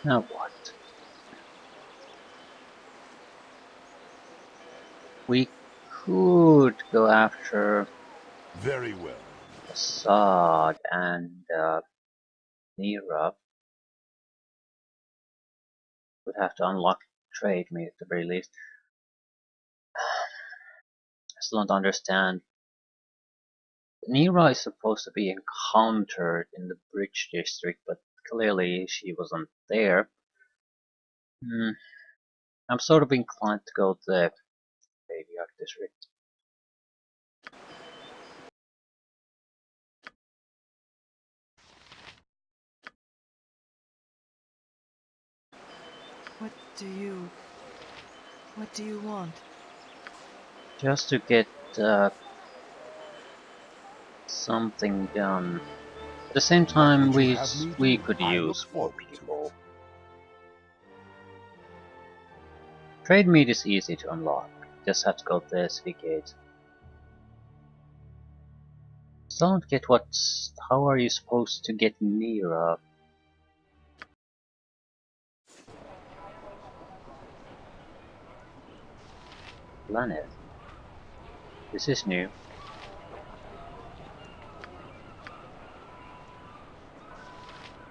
Now what? We could go after Very well. Rasaad and Neera. Would have to unlock trade me at the very least. I still don't understand. Neera is supposed to be encountered in the bridge district, but clearly she wasn't there. Hmm. I'm sort of inclined to go to the graveyard district. What do you... What do you want? Just to get uh, something done. At the same What time, would you have me we do? could I look use more forward to people. it. Trade meat is easy to unlock. Just have to go to the SV gate. Still don't get what's. How are you supposed to get Neera? Planet. This is new.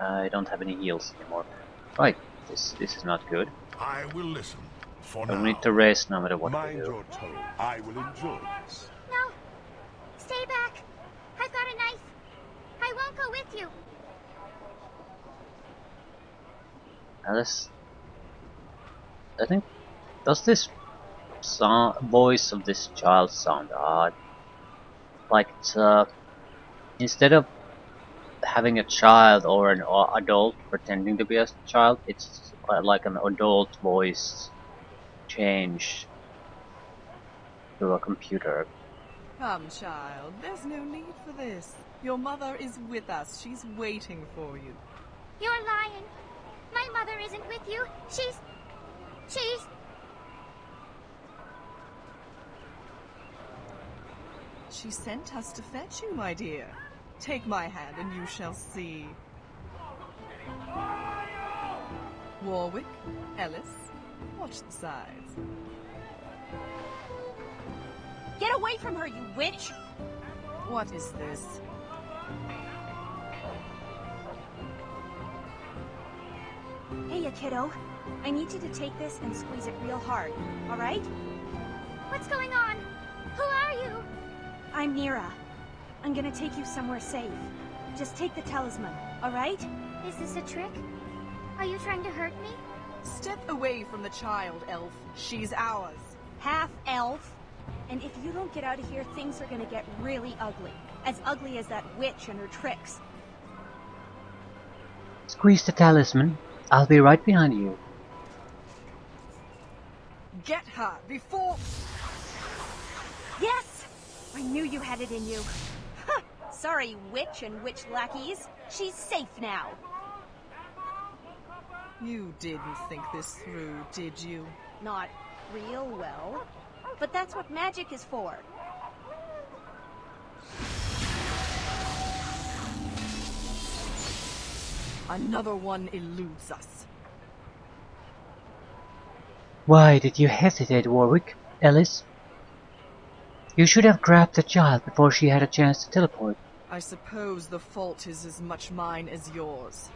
I don't have any heals anymore. Right, this is not good. I will listen. For I will now. need to rest no matter what we Mind do. your tone. I will enjoy this. No! Stay back! I've got a knife! I won't go with you! Alice, I think, does this voice of this child sound odd? Like it's, instead of having a child or an adult pretending to be a child, it's like an adult voice changed to a computer. Come, child. There's no need for this. Your mother is with us. She's waiting for you. You're lying! My mother isn't with you! She's... She sent us to fetch you, my dear. Take my hand and you shall see. Warwick, Ellis, watch the sides. Get away from her, you witch! What is this? Hey, you kiddo. I need you to take this and squeeze it real hard, alright? What's going on? Who are you? I'm Neera. I'm gonna take you somewhere safe. Just take the talisman, alright? Is this a trick? Are you trying to hurt me? Step away from the child, elf. She's ours. Half-elf. And if you don't get out of here, things are gonna get really ugly. As ugly as that witch and her tricks. Squeeze the talisman. I'll be right behind you. Get her before... Yes! I knew you had it in you. Ha! Sorry, witch and witch lackeys. She's safe now. You didn't think this through, did you? Not real well. But that's what magic is for. Another one eludes us. Why did you hesitate, Warwick? Ellis? You should have grabbed the child before she had a chance to teleport. I suppose the fault is as much mine as yours.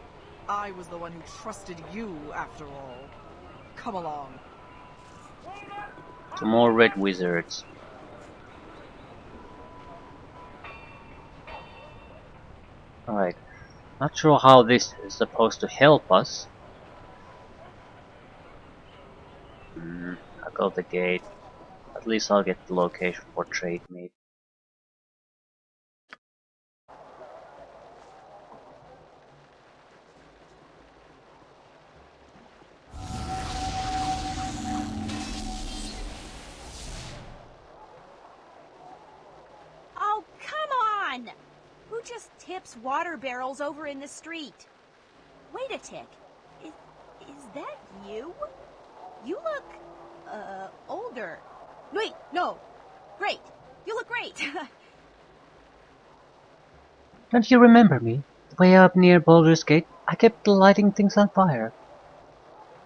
I was the one who trusted you, after all. Come along. To more red wizards. Alright. Not sure how this is supposed to help us. I'll go to the gate. At least I'll get the location for trade meet. Oh, come on! Who just tips water barrels over in the street? Wait a tick. Is that you? You look, older. Wait, no. Great. You look great. Don't you remember me? Way up near Baldur's Gate, I kept lighting things on fire.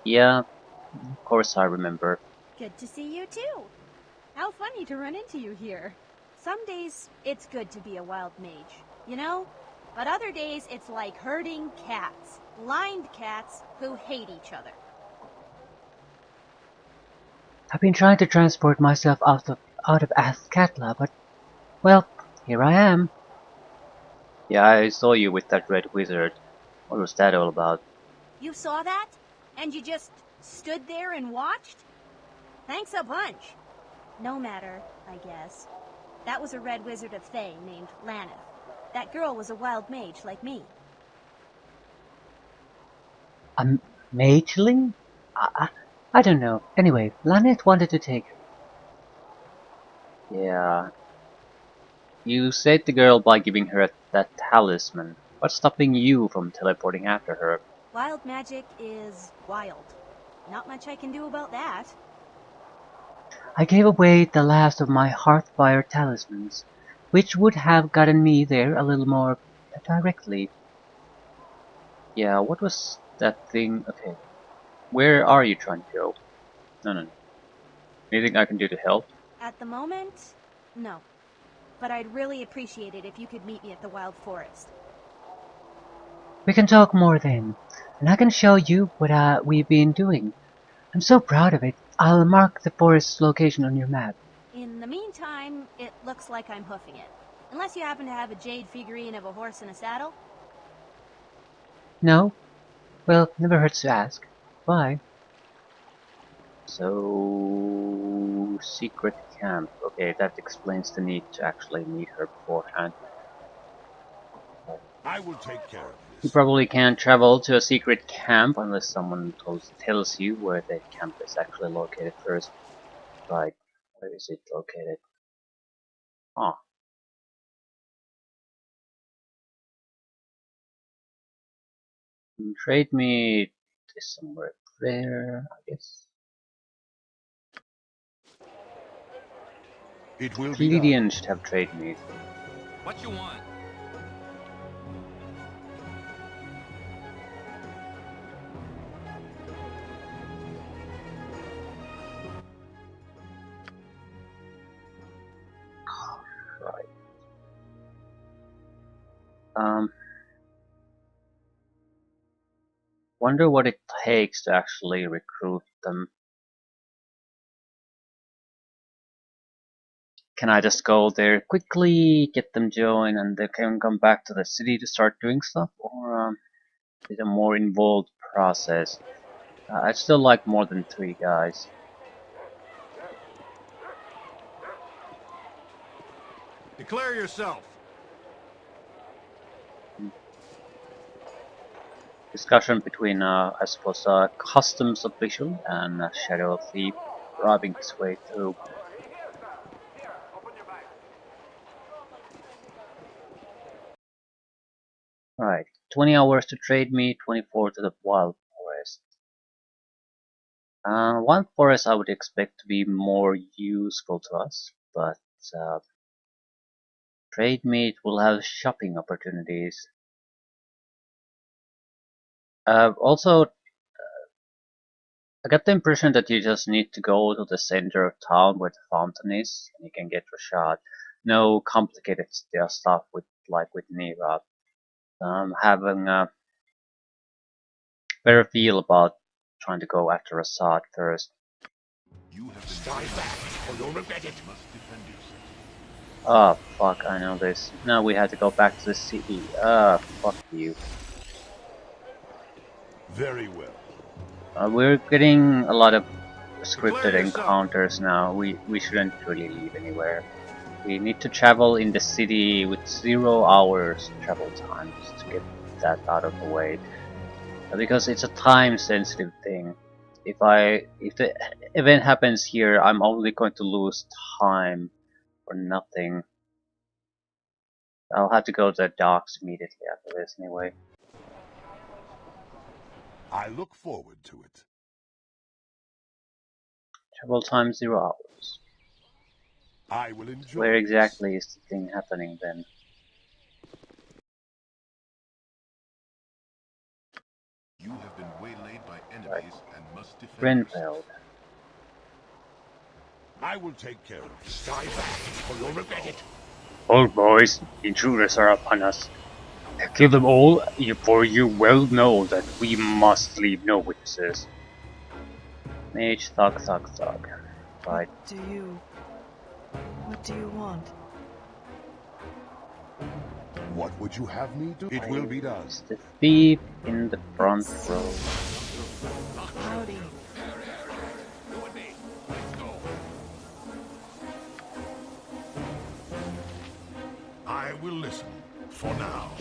Yeah, of course I remember. Good to see you too. How funny to run into you here. Some days it's good to be a wild mage, you know? But other days it's like herding cats. Blind cats who hate each other. I've been trying to transport myself out of Azkatla, but well, here I am. Yeah, I saw you with that red wizard. What was that all about? You saw that? And you just stood there and watched? Thanks a bunch. No matter, I guess. That was a red wizard of Thay named Laneth. That girl was a wild mage like me. A mageling? I don't know. Anyway, Laneth wanted to take her. Yeah. You saved the girl by giving her that talisman. What's stopping you from teleporting after her? Wild magic is wild. Not much I can do about that. I gave away the last of my Hearthfire talismans, which would have gotten me there a little more directly. Yeah, what was that thing? Okay, where are you trying to go? No. Anything I can do to help? At the moment, no. But I'd really appreciate it if you could meet me at the Wild Forest. We can talk more then, and I can show you what we've been doing. I'm so proud of it. I'll mark the forest's location on your map. In the meantime, it looks like I'm hoofing it. Unless you happen to have a jade figurine of a horse in a saddle. No? Well, never hurts to ask. Bye. So, secret camp. Okay, that explains the need to actually meet her beforehand. I will take care of You this. probably can't travel to a secret camp unless someone tells you where the camp is actually located first. Right, where is it located? Ah, trade meet is somewhere there, I guess. It will be done. Pleiadian should have trade meet. What you want? Right. Um, wonder what it takes to actually recruit them. Can I just go there quickly, get them joined, and they can come back to the city to start doing stuff? Or is it a more involved process? I'd still like more than 3 guys. Declare yourself. Discussion between, I suppose, a customs official and a shadow thief robbing his way through. Right, 20 hours to trade me, 24 to the wild forest. Wild forest I would expect to be more useful to us, but trade meat will have shopping opportunities. Also, I got the impression that you just need to go to the center of town where the fountain is, and you can get Rasaad. No complicated stuff with like with Neera. Having a better feel about trying to go after Rasaad first. You have stand back, or you'll regret it. Must defend yourself. Oh fuck, I know this. Now we have to go back to the city. Fuck you. Very well. We're getting a lot of Declare scripted yourself. encounters now. We shouldn't really leave anywhere. We need to travel in the city with 0 hours travel time just to get that out of the way. Because it's a time sensitive thing. If the event happens here, I'm only going to lose time for nothing. I'll have to go to the docks immediately after this anyway. I look forward to it. Travel time 0 hours. I will enjoy Where this. exactly is the thing happening then? You have been waylaid by Right. enemies and must must defend yourself. Renfeld. I will take care of you. Stand back, or you'll regret it. Old boys, intruders are upon us. Kill them all, for you well know that we must leave no witnesses. Mage, thug. Right. What do you want? What would you have me do? It will be done. It's the thief in the front row. Howdy. I will listen. For now.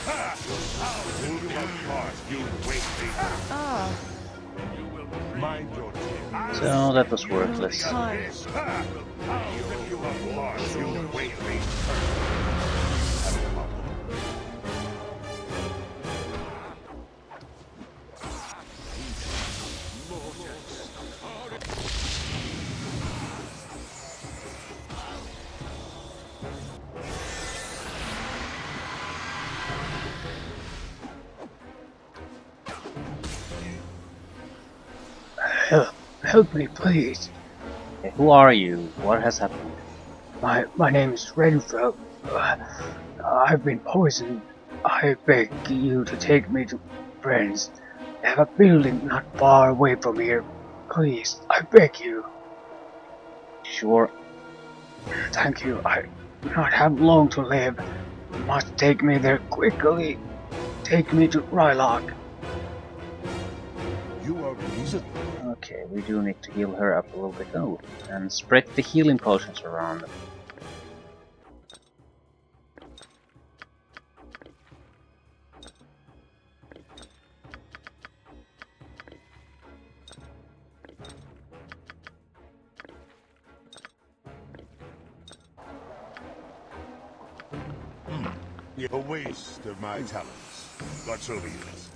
Ha! I'll pull you apart, you wasting. Ah, Mind your tip. So that was worthless. time. Ha! I'll rip you apart, you wasting. Help me, please. Who are you? What has happened? My name is Renfeld. I've been poisoned. I beg you to take me to friends. They have a building not far away from here. Please, I beg you. Sure. Thank you. I do not have long to live. You must take me there quickly. Take me to Rylock. You are reasonable. Okay, we do need to heal her up a little bit. Oh, and spread the healing potions around. A waste of my talents. But so be it.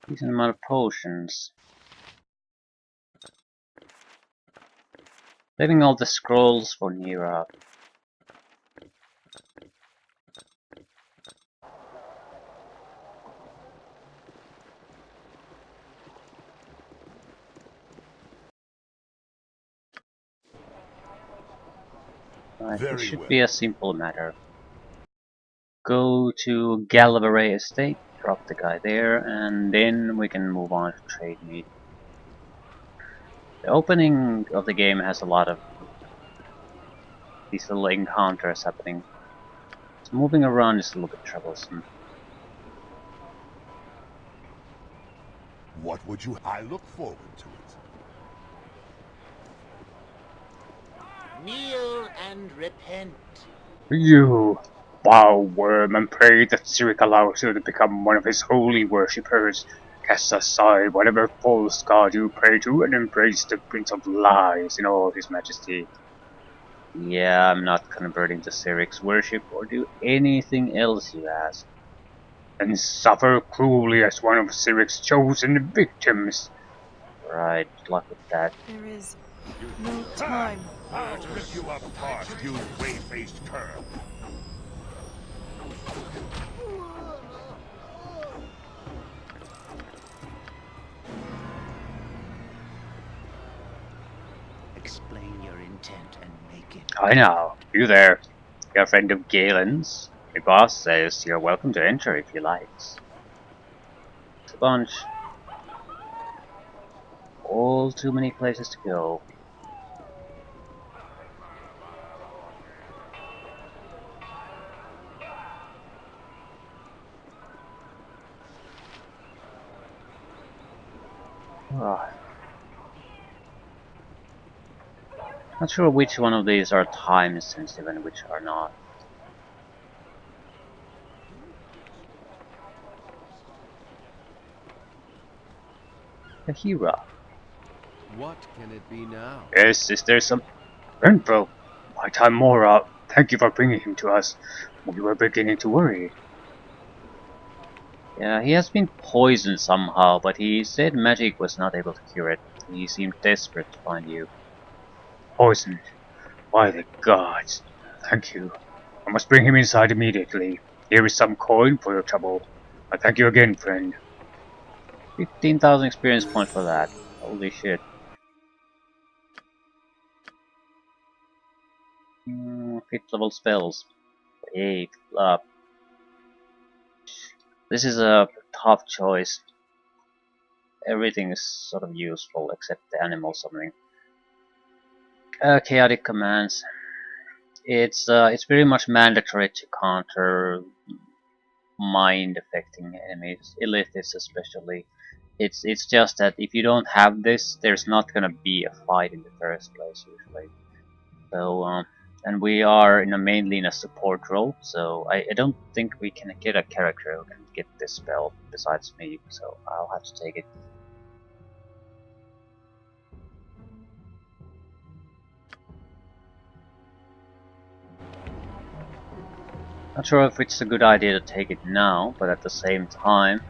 Decent amount of potions. Saving all the scrolls for Neera. Right, this Very should well. be a simple matter. Go to Galvary Estate, drop the guy there, and then we can move on to trade meat. The opening of the game has a lot of these little encounters happening. So moving around is a little bit troublesome. What would you? I look forward to it. Kneel and repent. You bow worm and pray that Cyric allows you to become one of his holy worshippers. Cast aside whatever false god you pray to and embrace the Prince of Lies in all his majesty. Yeah, I'm not converting to Cyric's worship or do anything else you ask. And suffer cruelly as one of Cyric's chosen victims. Right, good luck with that. There is no time. I'll rip you apart, you way-faced cur. Explain your intent and make it. I know, you there. You're a friend of Galen's. The boss says you're welcome to enter if you likes. It's a bunch. All too many places to go. Ah. Not sure which one of these are time sensitive and which are not. Tahira. What can it be now? Yes, is there some... Renfro! My time Mora, thank you for bringing him to us. We were beginning to worry. Yeah, he has been poisoned somehow, but he said magic was not able to cure it. He seemed desperate to find you. Poisoned? By the gods! Thank you. I must bring him inside immediately. Here is some coin for your trouble. I thank you again, friend. 15,000 experience points for that. Holy shit. 5th level spells. 8. This is a tough choice. Everything is sort of useful except the animal summoning. Chaotic commands. It's very much mandatory to counter mind affecting enemies, elitists especially. It's just that if you don't have this, there's not gonna be a fight in the first place usually. So and we are mainly in a support role, so I don't think we can get a character who can get this spell besides me. So I'll have to take it. Not sure if it's a good idea to take it now, but at the same time,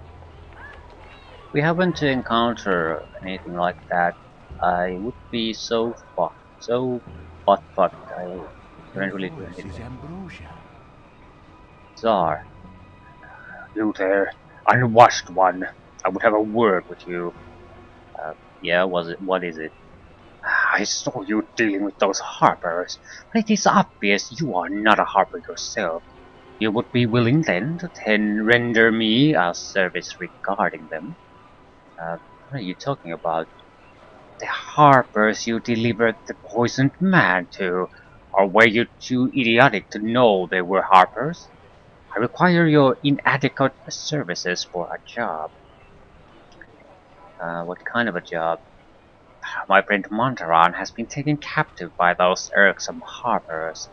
we happen to encounter anything like that, I would be so fucked. So butt-fucked, I couldn't really do Your voice is anything. ambrosia. Czar. You there, unwashed one. I would have a word with you. Yeah, what is it? I saw you dealing with those harpers, but it is obvious you are not a harper yourself. You would be willing then to render me a service regarding them? What are you talking about? The harpers you delivered the poisoned man to, or were you too idiotic to know they were harpers? I require your inadequate services for a job. What kind of a job? My friend Montaran has been taken captive by those irksome harpers.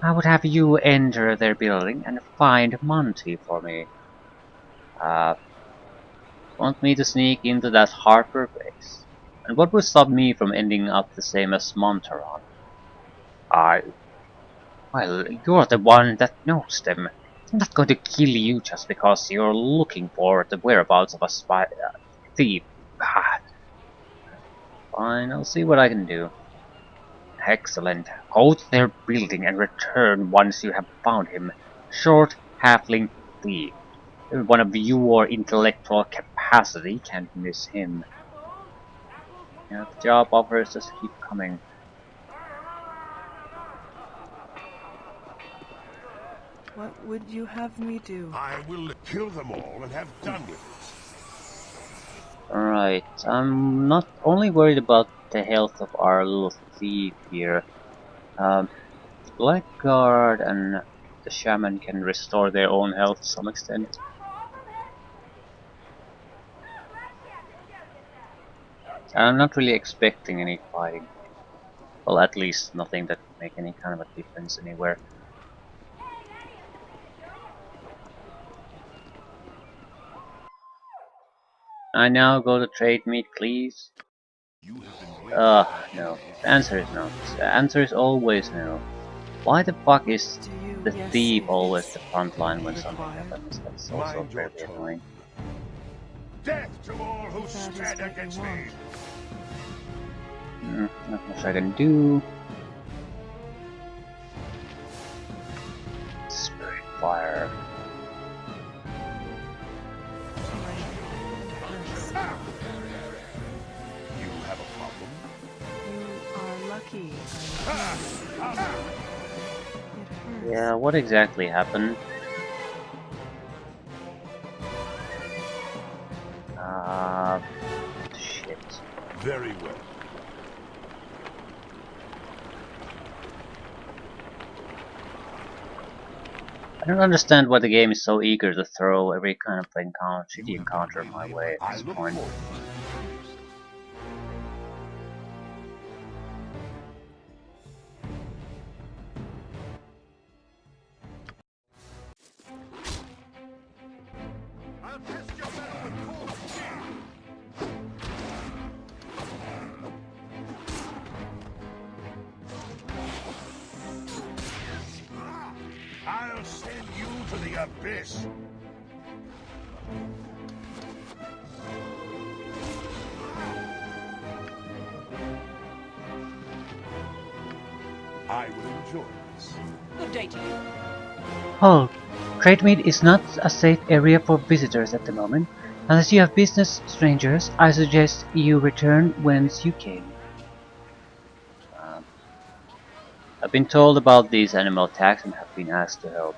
I would have you enter their building and find Monty for me. Uh, want me to sneak into that Harper base? And what would stop me from ending up the same as Montaran? Well, you're the one that knows them. I'm not going to kill you just because you're looking for the whereabouts of a thief. Ah, fine, I'll see what I can do. Excellent. Go to their building and return once you have found him. Short, halfling thief. One of your intellectual capacity can't miss him. Yeah, the job offers just keep coming. What would you have me do? I will kill them all and have done with it. Alright, I'm not only worried about the health of our little thief here. Blackguard and the shaman can restore their own health to some extent. I'm not really expecting any fighting. Well, at least nothing that would make any kind of a difference anywhere. I now go to trade meat, please. You have been waiting. No. The answer is no. The answer is always no. Why the fuck is Do you? the Yes, thief it always is. the front line when something Required. happens? That's also Mind your very tongue. annoying. Death to all who That is stand what you against me. want. Not much I can do. Spirit fire. You have a problem? You are lucky. It hurts. Yeah, what exactly happened? Shit. Very well. I don't understand why the game is so eager to throw every kind of shitty encounter my way at I this look point. forward. I'll test your metal with cold steel. I'll send you to the abyss. I will enjoy this. Good day to you. Oh, Trade Meet is not a safe area for visitors at the moment. Unless you have business strangers, I suggest you return whence you came. I've been told about these animal attacks and have been asked to help.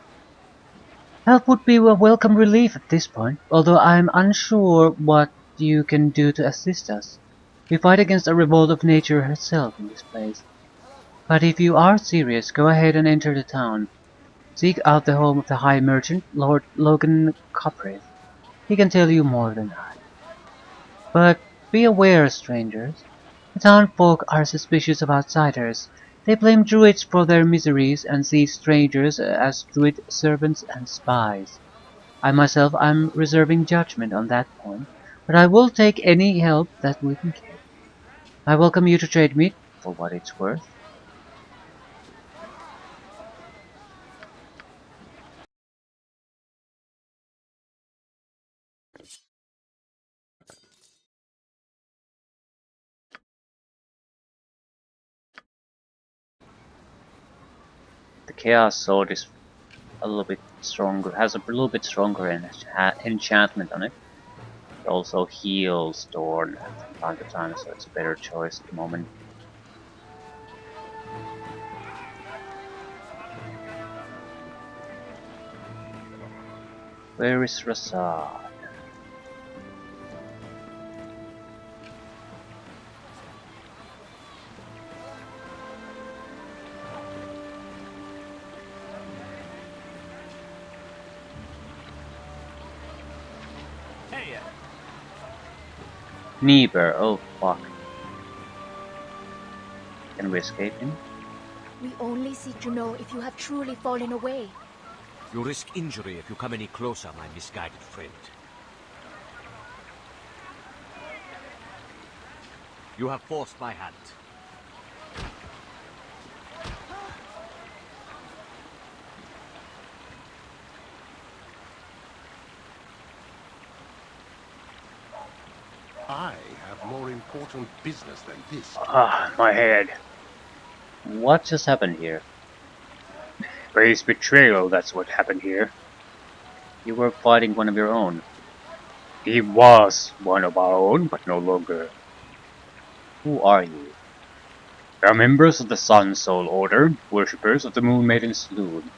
Help would be a welcome relief at this point, although I am unsure what you can do to assist us. We fight against a revolt of nature herself in this place. But if you are serious, go ahead and enter the town. Seek out the home of the High Merchant, Lord Logan Coprith. He can tell you more than I. But be aware, strangers. The town folk are suspicious of outsiders. They blame druids for their miseries and see strangers as druid servants and spies. I myself am reserving judgment on that point, but I will take any help that we can get. I welcome you to Trade Meet for what it's worth. The Chaos Sword is a little bit stronger, has a little bit stronger enchantment on it. It also heals Dorn from time to time, so it's a better choice at the moment. Where is Rasaad? Hey, Neera, oh fuck. Can we escape him? We only seek to know if you have truly fallen away. You risk injury if you come any closer, my misguided friend. You have forced my hand. I have more important business than this. Ah, my head. What just happened here? Base betrayal, that's what happened here. You were fighting one of your own. He was one of our own, but no longer. Who are you? We are members of the Sun Soul Order, worshippers of the Moon Maiden Saloon.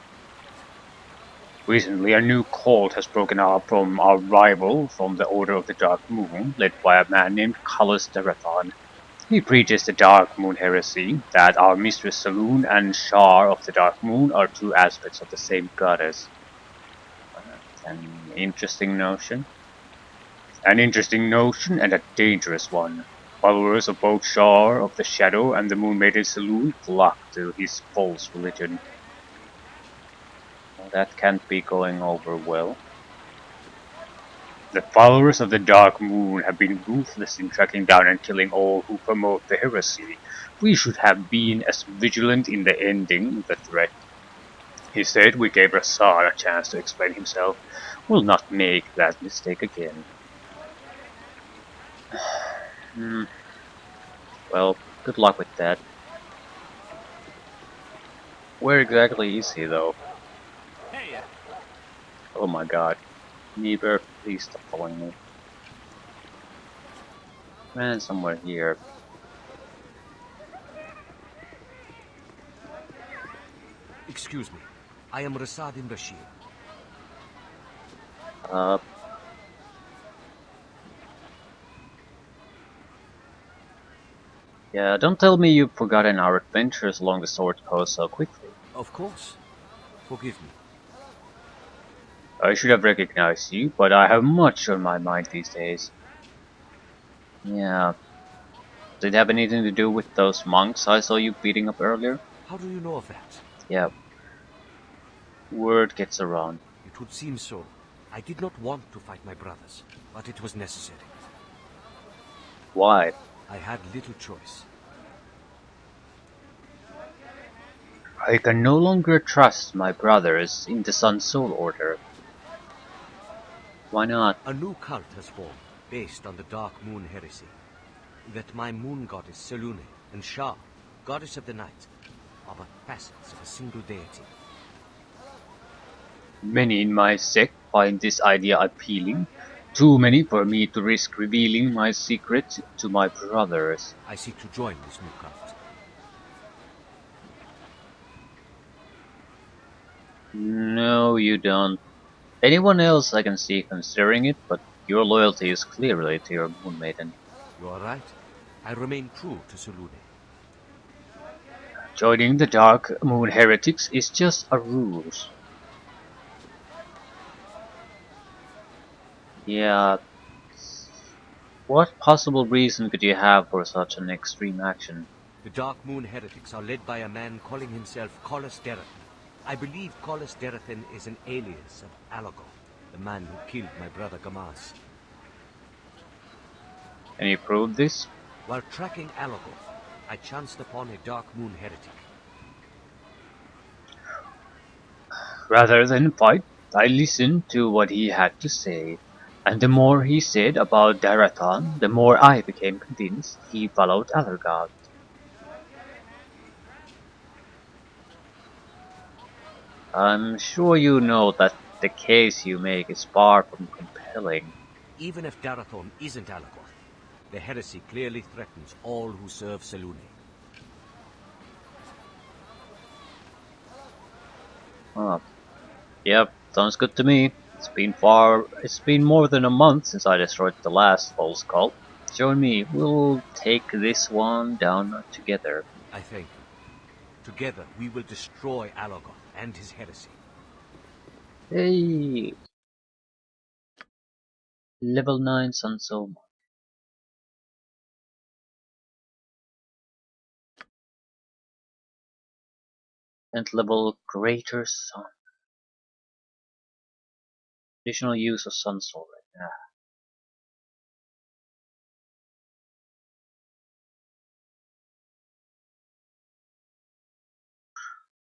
Recently, a new cult has broken out from our rival from the Order of the Dark Moon, led by a man named Cullis Derathon. He preaches the Dark Moon heresy, that our Mistress Saloon and Shar of the Dark Moon are two aspects of the same goddess. An interesting notion. An interesting notion and a dangerous one. Followers of both Shar of the Shadow and the Moon Maiden Saloon flock to his false religion. Well, that can't be going over well. The followers of the Dark Moon have been ruthless in tracking down and killing all who promote the heresy. We should have been as vigilant in the ending the threat. He said we gave Rasaad a chance to explain himself. We'll not make that mistake again. Well, good luck with that. Where exactly is he, though? hey, Oh my god. Neera, please stop following me. Man, somewhere here. Excuse me. I am Rasaad in Rashid. Yeah, don't tell me you've forgotten our adventures along the Sword Coast so quickly. Of course. Forgive me. I should have recognized you, but I have much on my mind these days. Yeah. Did it have anything to do with those monks I saw you beating up earlier? How do you know of that? Yeah. Word gets around. It would seem so. I did not want to fight my brothers, but it was necessary. Why? I had little choice. I can no longer trust my brothers in the Sun Soul Order. Why not? A new cult has formed, based on the Dark Moon heresy. That my moon goddess Selune and Shah, goddess of the night, are but facets of a single deity. Many in my sect find this idea appealing. Too many for me to risk revealing my secret to my brothers. I seek to join this new cult. No, you don't. Anyone else I can see considering it, but your loyalty is clearly to your moon maiden. You are right. I remain true to Selune. Joining the Dark Moon Heretics is just a ruse. Yeah, what possible reason could you have for such an extreme action? The Dark Moon heretics are led by a man calling himself Collis Derathan. I believe Collis Derathan is an alias of Alagor, the man who killed my brother Gamas. Can you prove this? While tracking Alagor, I chanced upon a Dark Moon heretic. Rather than fight, I listened to what he had to say, and the more he said about Darathan, the more I became convinced he followed other gods. I'm sure you know that the case you make is far from compelling. Even if Darathon isn't Alagor, the heresy clearly threatens all who serve Selune. Oh, yep, sounds good to me. It's been more than a month since I destroyed the last false cult. Join me, we'll take this one down together. I thank you. Together we will destroy Alagor and his heresy. Hey, level 9 Sansoma. 10th level Greater Sun. Additional use of Sun Sword. Yeah.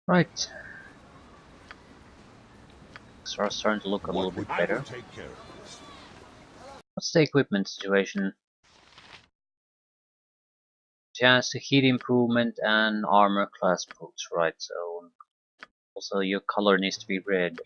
Right. So it's starting to look a little bit I will better. take care of this. What's the equipment situation? Chance to heat improvement and armor class boots, right? So also your color needs to be red.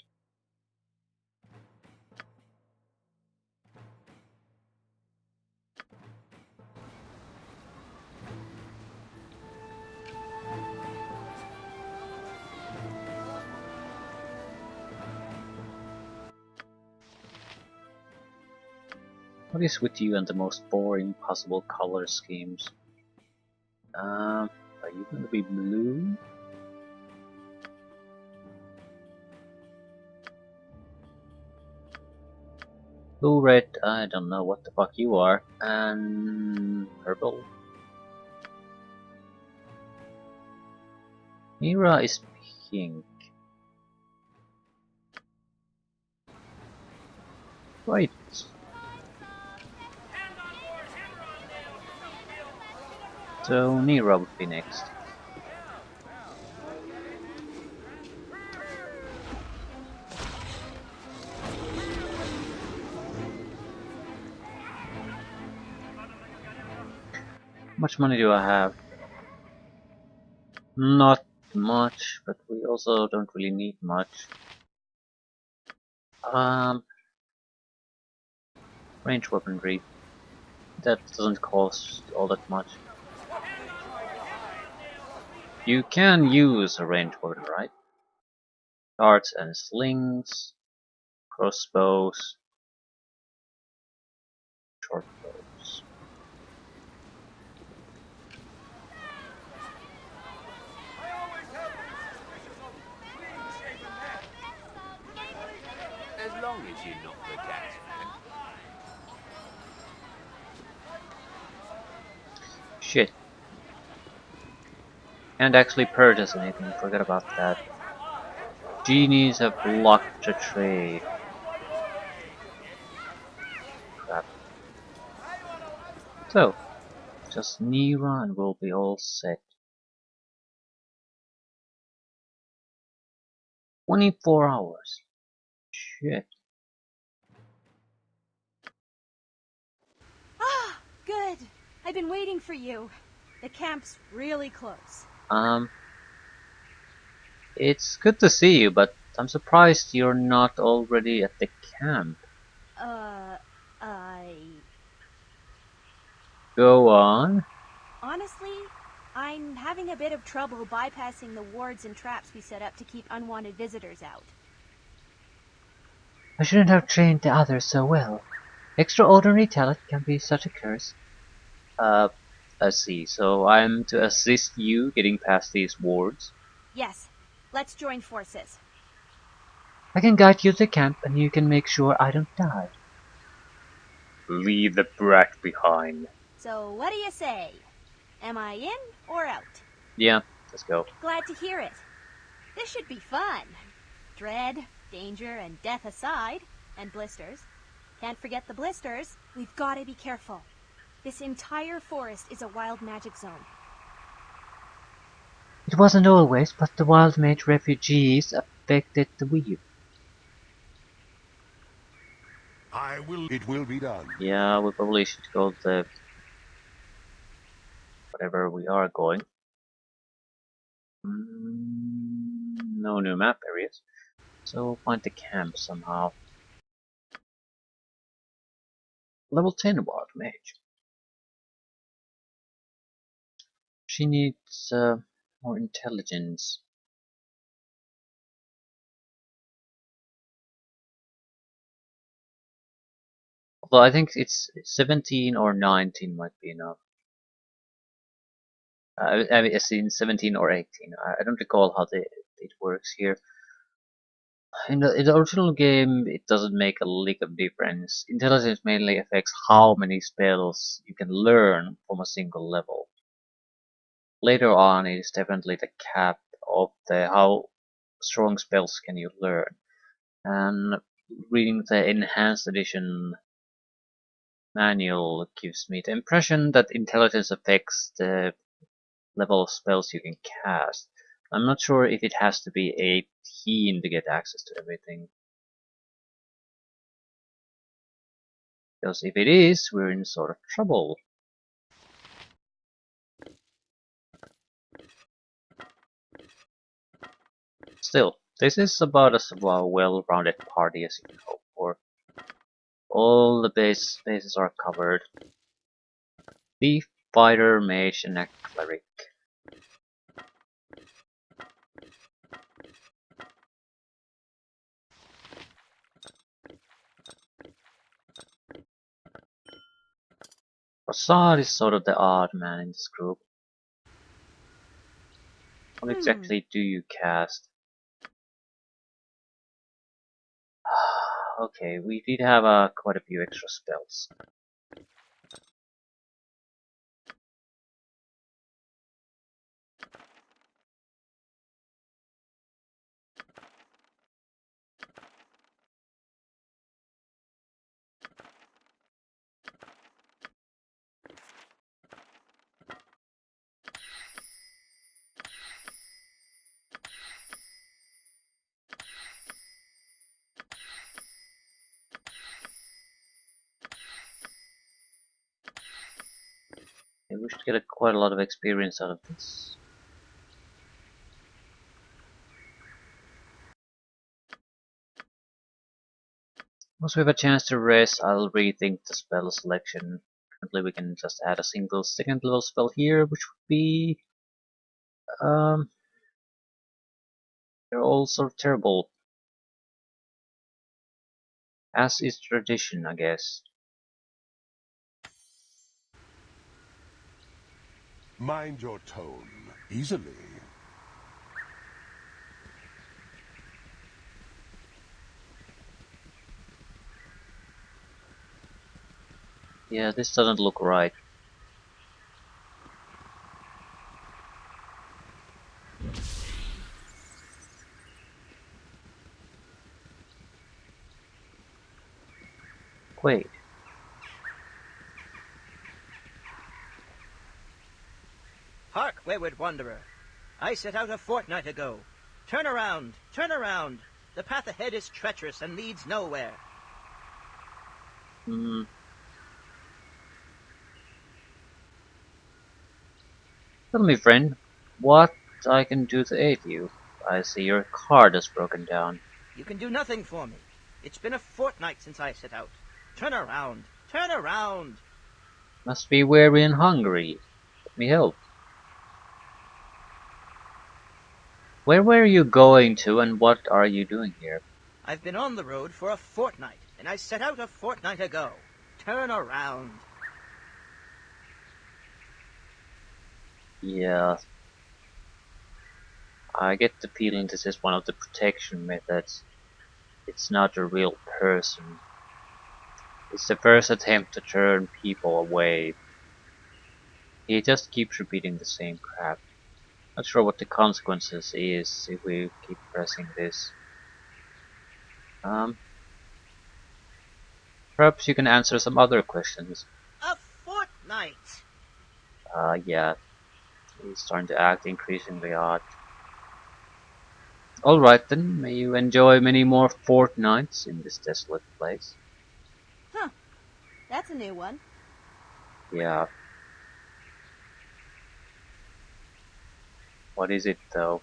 What is with you and the most boring possible color schemes? Are you gonna be blue? Blue, red, I don't know what the fuck you are. And purple. Neera is pink. Right. So Neera would be next. How much money do I have? Not much, but we also don't really need much. Um, range weaponry. That doesn't cost all that much. You can use a range weapon, right? Darts and slings, crossbows, short bows. As long as you're not the gas man. Shit. Can't actually purchase anything, forget about that. Genies have blocked the trade. Crap. So, just Neera and we'll be all set. 24 hours. Shit. I've been waiting for you. The camp's really close. It's good to see you, but I'm surprised you're not already at the camp. I... Go on. Honestly, I'm having a bit of trouble bypassing the wards and traps we set up to keep unwanted visitors out. I shouldn't have trained the others so well. Extraordinary talent can be such a curse. I see. So I'm to assist you getting past these wards? Yes, let's join forces. I can guide you to camp and you can make sure I don't die. Leave the brat behind. So what do you say? Am I in or out? Yeah, let's go. Glad to hear it. This should be fun. Dread, danger, and death aside, and blisters. Can't forget the blisters. We've got to be careful. This entire forest is a wild magic zone. It wasn't always, but the wild mage refugees affected the weave. It will be done. Yeah, we probably should go to whatever we are going. No new map areas. So find the camp somehow. Level 10 wild mage. She needs more intelligence. Although I think it's 17 or 19 might be enough. I mean, I've seen 17 or 18. I don't recall how it works here. In the original game, it doesn't make a lick of difference. Intelligence mainly affects how many spells you can learn from a single level. Later on, it is definitely the cap of the how strong spells can you learn. And reading the enhanced edition manual gives me the impression that intelligence affects the level of spells you can cast. I'm not sure if it has to be 18 to get access to everything. Because if it is, we're in sort of trouble. Still, this is about as well-rounded party as you can hope for. All the bases are covered. Thief, fighter, mage, and a cleric. Rasaad is sort of the odd man in this group. What exactly do you cast? Okay, we did have quite a few extra spells. We should get quite a lot of experience out of this. Once we have a chance to rest, I'll rethink the spell selection. Currently we can just add a single second level spell here, which would be... they're all sort of terrible. As is tradition, I guess. Mind your tone. Easily. Yeah, this doesn't look right. Wait. Hark, wayward wanderer. I set out a fortnight ago. Turn around, turn around. The path ahead is treacherous and leads nowhere. Tell me, friend, what I can do to aid you. I see your card has broken down. You can do nothing for me. It's been a fortnight since I set out. Turn around. Turn around. Must be weary and hungry. Let me help. Where were you going to and what are you doing here? I've been on the road for a fortnight, and I set out a fortnight ago. Turn around. Yeah. I get the feeling this is one of the protection methods. It's not a real person. It's the first attempt to turn people away. He just keeps repeating the same crap. Not sure what the consequences is if we keep pressing this. Perhaps you can answer some other questions. A fortnight. Yeah. He's starting to act increasingly odd. Alright then, may you enjoy many more fortnights in this desolate place. Huh. That's a new one. Yeah. What is it though?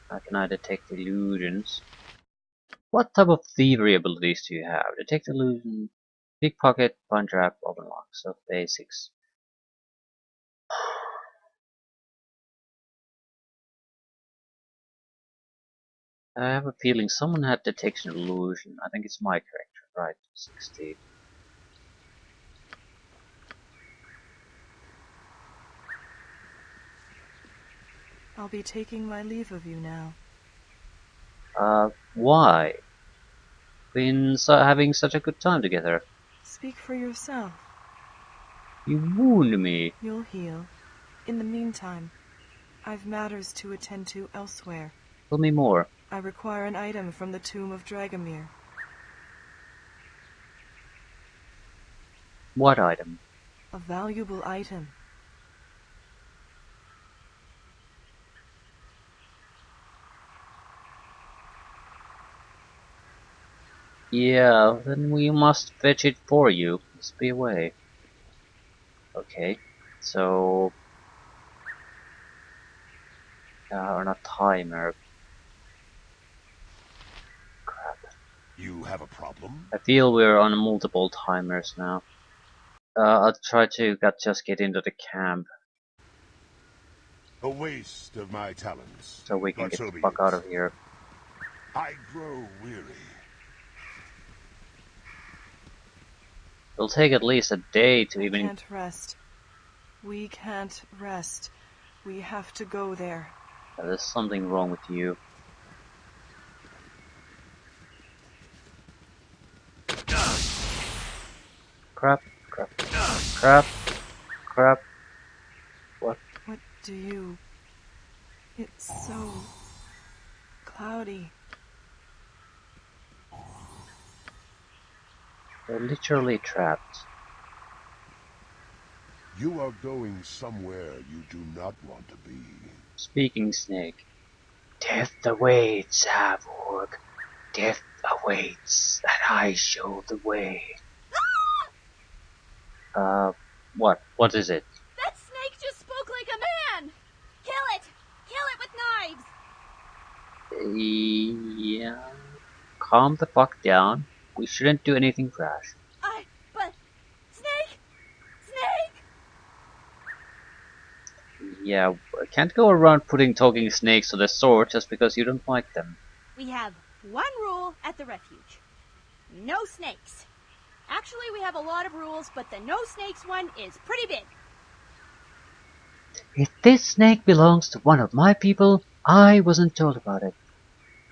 How can I detect illusions? What type of thievery abilities do you have? Detect illusion, pickpocket, punch trap, open lock. So basics. I have a feeling someone had detection illusion. I think it's my character, right? 60. I'll be taking my leave of you now. Why? Been having such a good time together. Speak for yourself. You wound me. You'll heal. In the meantime, I've matters to attend to elsewhere. Tell me more. I require an item from the tomb of Dragomir. What item? A valuable item. Yeah, then we must fetch it for you. Must be away. Okay, so on a timer. Crap. You have a problem? I feel we're on multiple timers now. I'll try to just get into the camp A waste of my talents. so we can But get so the be fuck out it. of here. I grow weary. It'll take at least a day to I even. can't rest. We can't rest. We have to go there. There's something wrong with you. Crap, crap, crap, crap. What? What do you... It's so... cloudy. We're literally trapped. You are going somewhere you do not want to be. Speaking snake. Death awaits, Havok. Death awaits, and I show the way. What? What is it? That snake just spoke like a man! Kill it! Kill it with knives! Yeah. Calm the fuck down. We shouldn't do anything rash. But... Snake! Snake! Yeah, I can't go around putting talking snakes to the sword just because you don't like them. We have one rule at the refuge. No snakes. Actually, we have a lot of rules, but the no snakes one is pretty big. If this snake belongs to one of my people, I wasn't told about it.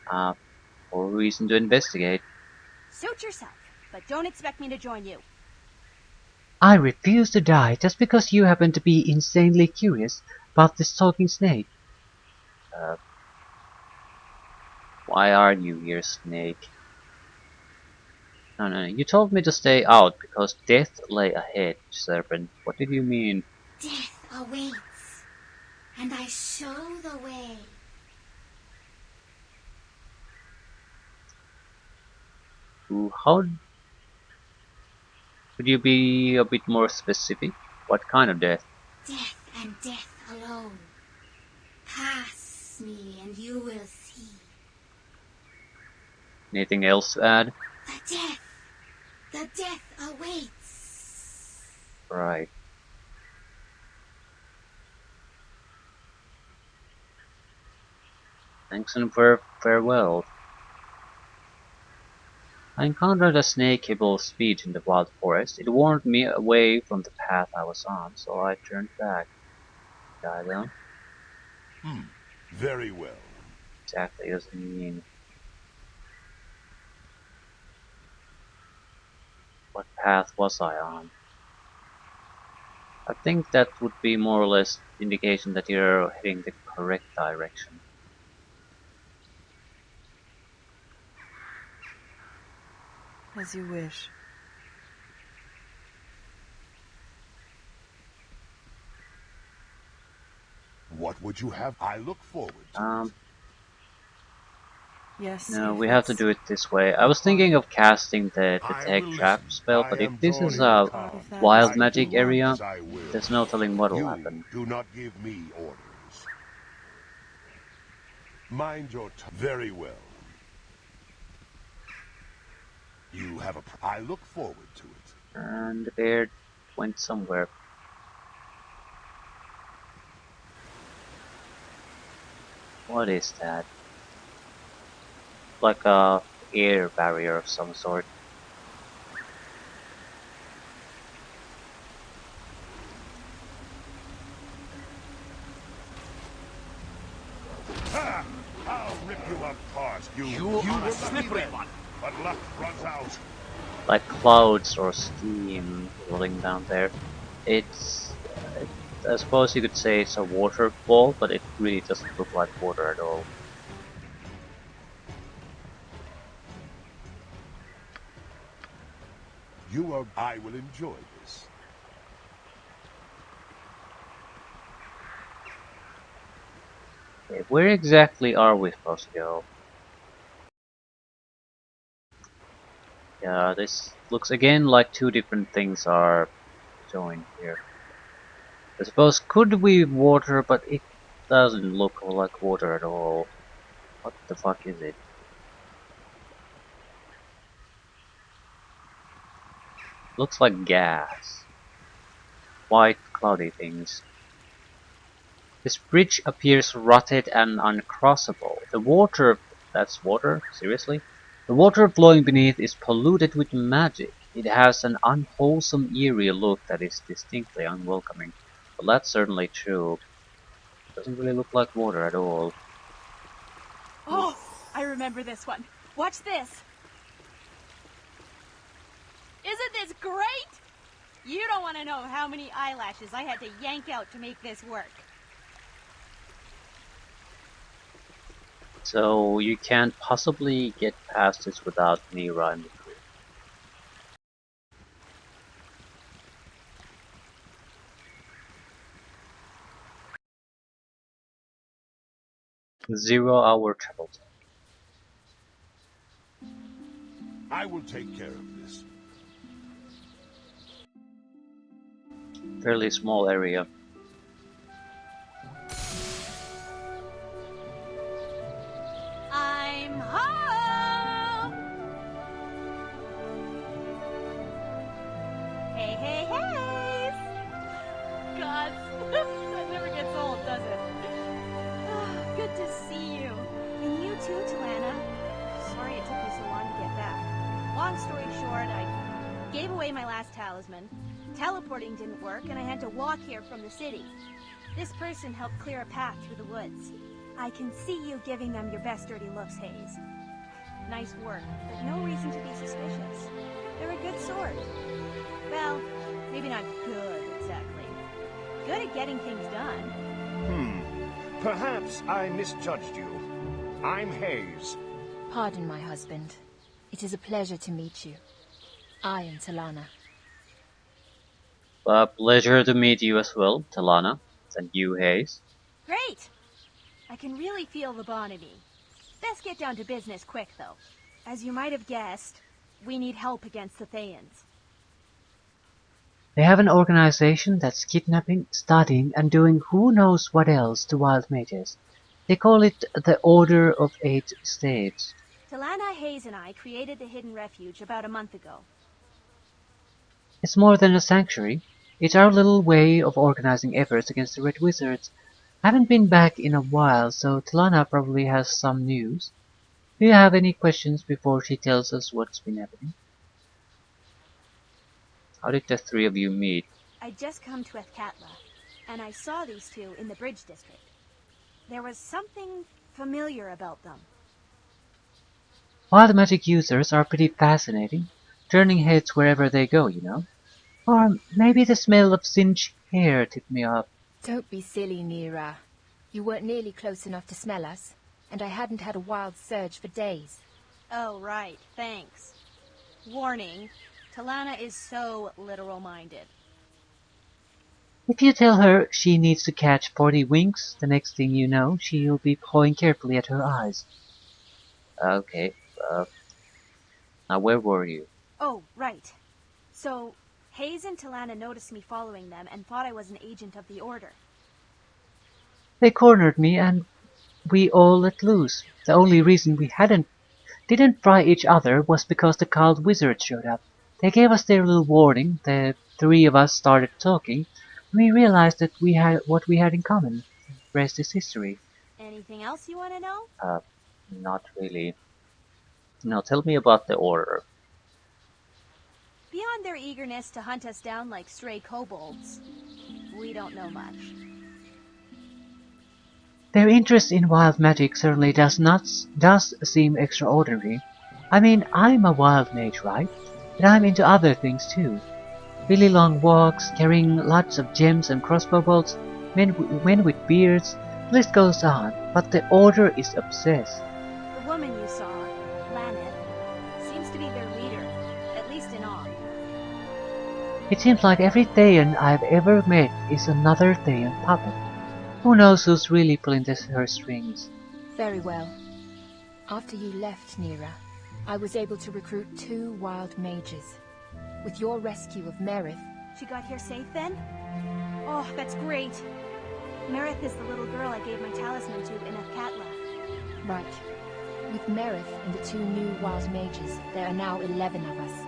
For a reason to investigate. Suit yourself, but don't expect me to join you. I refuse to die just because you happen to be insanely curious about this talking snake. Why are you here, snake? No, you told me to stay out because death lay ahead, serpent. What did you mean? Death awaits, and I show the way. How... Could you be a bit more specific? What kind of death? Death and death alone. Pass me and you will see. Anything else to add? The death awaits. Right. Thanks and farewell. I encountered a snakeable speed in the wild forest. It warned me away from the path I was on, so I turned back. Died down? Very well. Exactly doesn't mean. What path was I on? I think that would be more or less indication that you're heading the correct direction. As you wish. What would you have? I look forward to it. Yes. No, if we have to it's do it this way. I was thinking of casting the I detect will trap listen. spell, I but if am this drawn is here, a Khan. wild I magic do area, as I will. there's no telling what will You happen. do not give me orders. Mind your very well. You have I look forward to it. And the bear went somewhere. What is that? Like a air barrier of some sort. Ha! I'll rip you apart. You are a slippery one. But luck runs out. Like clouds or steam rolling down there. It's... I suppose you could say it's a waterfall, but it really doesn't look like water at all. I will enjoy this. Okay, where exactly are we supposed to go? Yeah, this looks again like two different things are showing here. I suppose could be water, but it doesn't look like water at all. What the fuck is it? Looks like gas. White cloudy things. This bridge appears rotted and uncrossable. The water... that's water? Seriously? The water flowing beneath is polluted with magic. It has an unwholesome, eerie look that is distinctly unwelcoming. Well, that's certainly true. Doesn't really look like water at all. Oh, I remember this one. Watch this. Isn't this great? You don't want to know how many eyelashes I had to yank out to make this work. So you can't possibly get past this without Neera in the crew. Zero-hour travel time. I will take care of this. Fairly small area. I'm home! Hey, hey, hey! God, that never gets old, does it? Good to see you. And you too, Talana. Sorry it took me so long to get back. Long story short, I gave away my last talisman. Teleporting didn't work, and I had to walk here from the city. This person helped clear a path through the woods. I can see you giving them your best dirty looks, Hayes. Nice work, but no reason to be suspicious. They're a good sort. Well, maybe not good, exactly. Good at getting things done. Perhaps I misjudged you. I'm Hayes. Pardon, my husband. It is a pleasure to meet you. I am Talana. A pleasure to meet you as well, Talana. And you, Hayes. Great! I can really feel the bond in me. Best get down to business quick, though. As you might have guessed, we need help against the Thayans. They have an organization that's kidnapping, studying, and doing who knows what else to wild mages. They call it the Order of Eight Staves. Talana, Hayes, and I created the Hidden Refuge about a month ago. It's more than a sanctuary. It's our little way of organizing efforts against the Red Wizards. I haven't been back in a while, so Talana probably has some news. Do you have any questions before she tells us what's been happening? How did the three of you meet? I'd just come to Ethkatla, and I saw these two in the Bridge District. There was something familiar about them. Wild magic users are pretty fascinating, turning heads wherever they go, you know. Or maybe the smell of singed hair tipped me off. Don't be silly, Neera. You weren't nearly close enough to smell us, and I hadn't had a wild surge for days. Oh, right, thanks. Warning, Talana is so literal-minded. If you tell her she needs to catch 40 winks, the next thing you know, she'll be pawing carefully at her eyes. Okay, now where were you? Oh, right. So, Hayes and Talana noticed me following them and thought I was an agent of the Order. They cornered me and we all let loose. The only reason we didn't fry each other was because the cowled wizards showed up. They gave us their little warning, the three of us started talking, and we realized that we had what we had in common. The rest is history. Anything else you want to know? Not really. Now tell me about the Order. Beyond their eagerness to hunt us down like stray kobolds, we don't know much. Their interest in wild magic certainly does seem extraordinary. I mean, I'm a wild mage, right? But I'm into other things too. Really long walks, carrying lots of gems and crossbow bolts, men with beards, the list goes on, but the Order is obsessed. The woman you saw, Laneth, seems to be their leader, at least in awe. It seems like every Thayan I've ever met is another Thayan puppet. Who knows who's really pulling her strings? Very well. After you left, Neera, I was able to recruit 2 wild mages. With your rescue of Merith... She got here safe then? Oh, that's great. Merith is the little girl I gave my talisman to in Ethkatla. Right. With Merith and the 2 new wild mages, there are now 11 of us.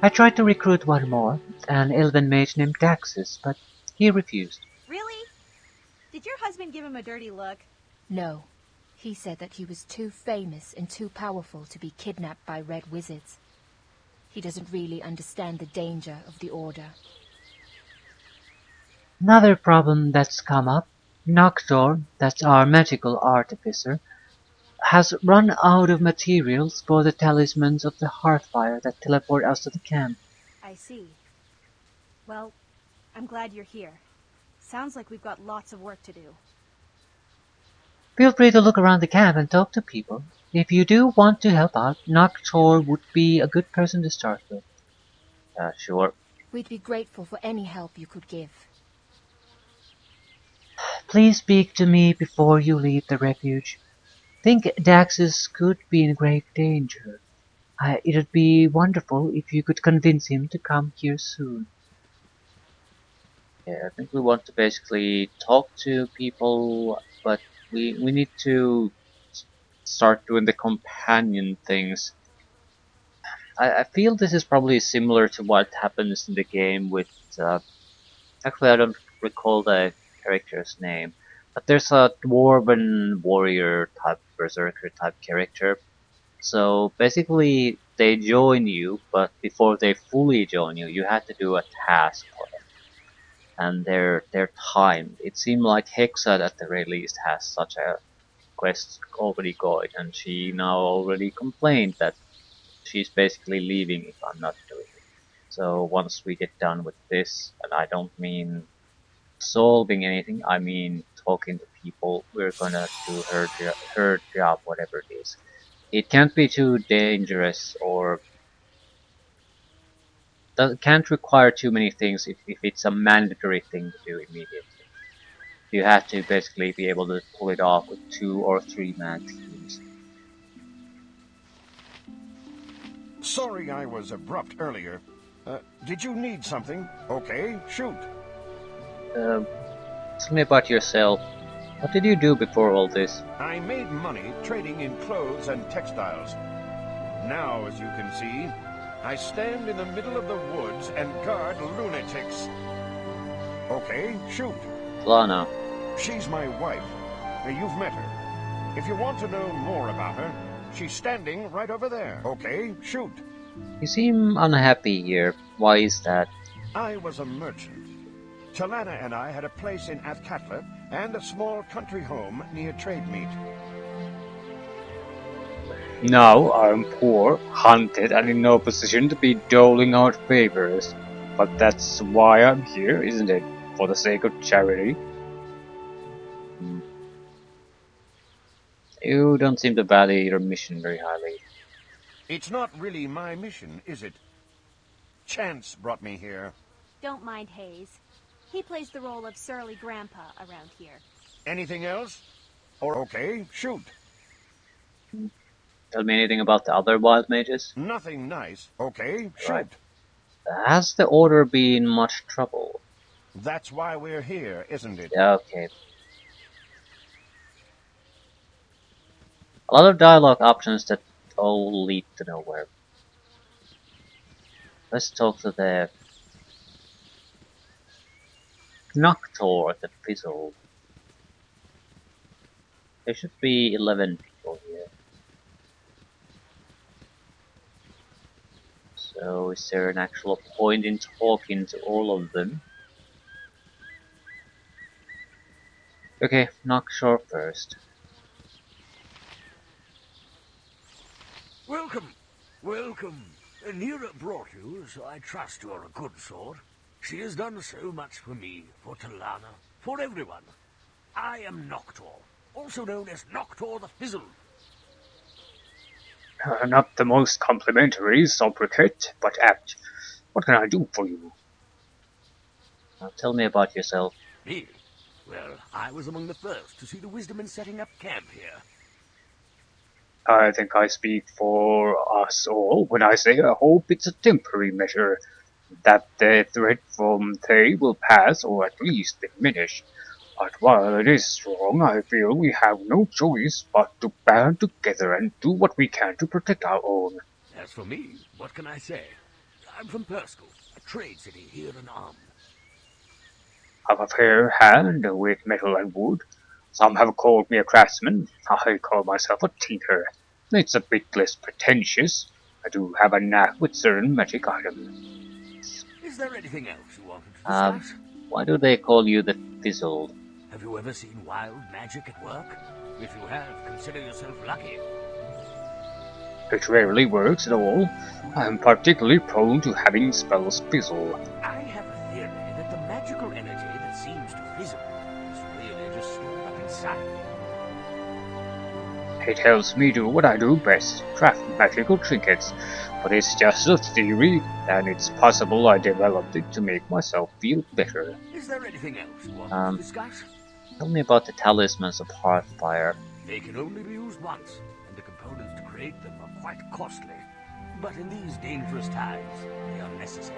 I tried to recruit one more, an elven mage named Daxus, but he refused. Really? Did your husband give him a dirty look? No. He said that he was too famous and too powerful to be kidnapped by Red Wizards. He doesn't really understand the danger of the Order. Another problem that's come up, Noctor, that's our magical artificer, has run out of materials for the talismans of the Hearthfire that teleport us to the camp. I see. Well, I'm glad you're here. Sounds like we've got lots of work to do. Feel free to look around the camp and talk to people. If you do want to help out, Noctor would be a good person to start with. Sure. We'd be grateful for any help you could give. Please speak to me before you leave the refuge. Think Daxus could be in great danger. It'd be wonderful if you could convince him to come here soon. Yeah, I think we want to basically talk to people, but we need to start doing the companion things. I feel this is probably similar to what happens in the game with... actually, I don't recall the character's name. But there's a dwarven warrior type, berserker type character. So basically, they join you, but before they fully join you, you have to do a task for them. And they're timed. It seemed like Hexa at the very least has such a quest already going, and she now already complained that she's basically leaving if I'm not doing it. So once we get done with this, and I don't mean solving anything, I mean talking to people, we're gonna do her job, whatever it is. It can't be too dangerous or can't require too many things if it's a mandatory thing to do immediately. You have to basically be able to pull it off with 2 or 3 man teams. Sorry I was abrupt earlier. Did you need something? Okay, shoot. Tell me about yourself. What did you do before all this? I made money trading in clothes and textiles. Now, as you can see, I stand in the middle of the woods and guard lunatics. Okay, shoot. Lana. She's my wife. You've met her. If you want to know more about her, she's standing right over there. Okay, shoot. You seem unhappy here. Why is that? I was a merchant. Talana and I had a place in Athkatla and a small country home near Trademeet. Now I'm poor, hunted, and in no position to be doling out favors. But that's why I'm here, isn't it? For the sake of charity? You don't seem to value your mission very highly. It's not really my mission, is it? Chance brought me here. Don't mind Hayes. He plays the role of surly grandpa around here. Anything else? Or okay, shoot. Tell me anything about the other wild mages? Nothing nice. Okay, shoot. Right. Has the Order been in much trouble? That's why we're here, isn't it? Yeah, okay. A lot of dialogue options that all lead to nowhere. Let's talk to the Noctor at the Fizzle. There should be 11 people here. So is there an actual point in talking to all of them? Okay, Noctor first. Welcome, welcome. Neera brought you, so I trust you're a good sort. She has done so much for me, for Talana, for everyone. I am Noctor, also known as Noctor the Fizzle. Not the most complimentary sobriquet, but apt. What can I do for you? Now tell me about yourself. Me? Well, I was among the first to see the wisdom in setting up camp here. I think I speak for us all when I say I hope it's a temporary measure, that the threat from Thay will pass or at least diminish. But while it is strong, I feel we have no choice but to band together and do what we can to protect our own. As for me, what can I say? I'm from Perskal, a trade city here in Arm. I've a fair hand with metal and wood. Some have called me a craftsman. I call myself a tinker. It's a bit less pretentious. I do have a knack with certain magic items. Is there anything else you wanted to discuss? Why do they call you the Fizzled? Have you ever seen wild magic at work? If you have, consider yourself lucky. It rarely works at all. I am particularly prone to having spells fizzle. I have a theory that the magical energy that seems to fizzle is really just stored up inside me. It helps me do what I do best, craft magical trinkets. But it's just a theory, and it's possible I developed it to make myself feel better. Is there anything else you want to discuss? Tell me about the talismans of Hearthfire. They can only be used once, and the components to create them are quite costly. But in these dangerous times, they are necessary.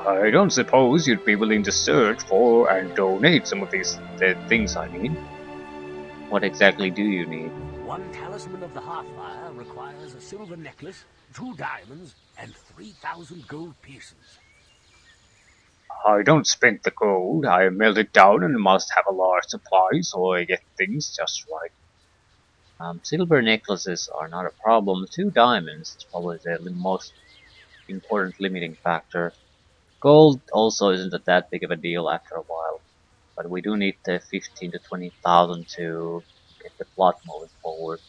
I don't suppose you'd be willing to search for and donate some of these things I need. What exactly do you need? One talisman of the Hearthfire requires a silver necklace, 2 diamonds, and 3,000 gold pieces. I don't spend the gold. I melt it down and must have a large supply so I get things just right. Silver necklaces are not a problem. 2 diamonds is probably the most important limiting factor. Gold also isn't that big of a deal after a while. But we do need the 15 to 20,000 to get the plot moving forward.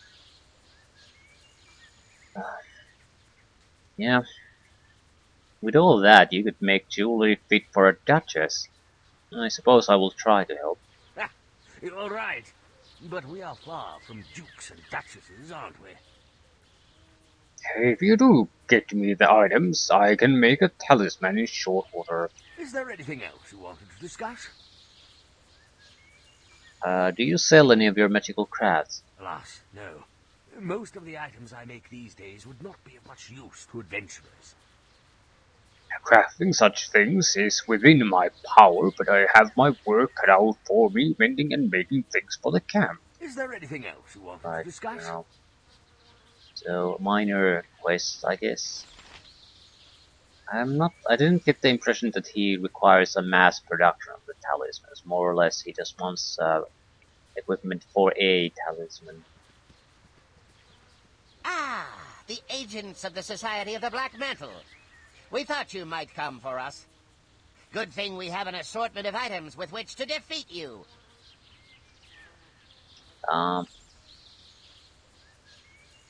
Yeah. With all that, you could make jewelry fit for a duchess. I suppose I will try to help. You're right. But we are far from dukes and duchesses, aren't we? If you do get me the items, I can make a talisman in short order. Is there anything else you wanted to discuss? Do you sell any of your magical crafts? Alas, no. Most of the items I make these days would not be of much use to adventurers. Crafting such things is within my power, but I have my work cut out for me mending and making things for the camp. Is there anything else you wanted to Like, discuss? So, minor quest, I guess. I didn't get the impression that he requires a mass production of the talismans. More or less, he just wants equipment for a talisman. Ah, the agents of the Society of the Black Mantle. We thought you might come for us. Good thing we have an assortment of items with which to defeat you.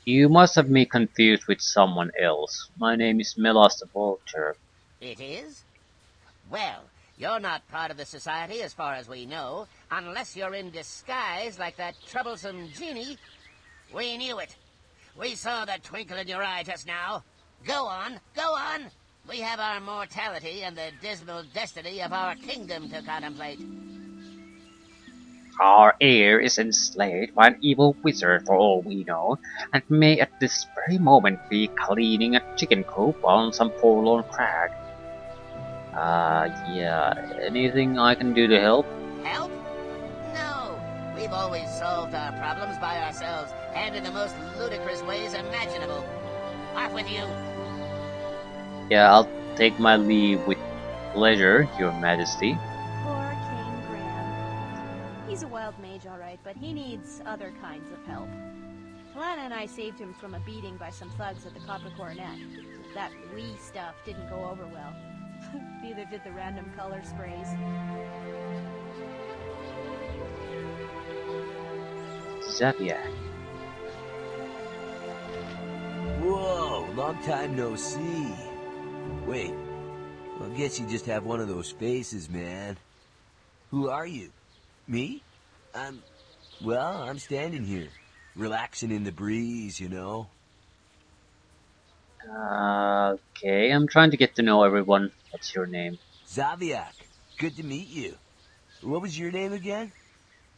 You must have me confused with someone else. My name is Melas the Vulture. It is? Well, you're not part of the Society as far as we know, unless you're in disguise like that troublesome genie. We knew it. We saw that twinkle in your eye just now. Go on, go on! We have our mortality and the dismal destiny of our kingdom to contemplate. Our heir is enslaved by an evil wizard for all we know, and may at this very moment be cleaning a chicken coop on some forlorn crag. Yeah. Anything I can do to help? Help? No. We've always solved our problems by ourselves, and in the most ludicrous ways imaginable. Off with you. Yeah, I'll take my leave with pleasure, Your Majesty. Poor King Graham. He's a wild mage, all right, but he needs other kinds of help. Talana and I saved him from a beating by some thugs at the Copper Coronet. That wee stuff didn't go over well. Neither did the random color sprays. Zaviak. Whoa, long time no see. Wait, I guess you just have one of those faces, man. Who are you? Me? I'm standing here, relaxing in the breeze, you know. Okay, I'm trying to get to know everyone. What's your name? Zaviak. Good to meet you. What was your name again?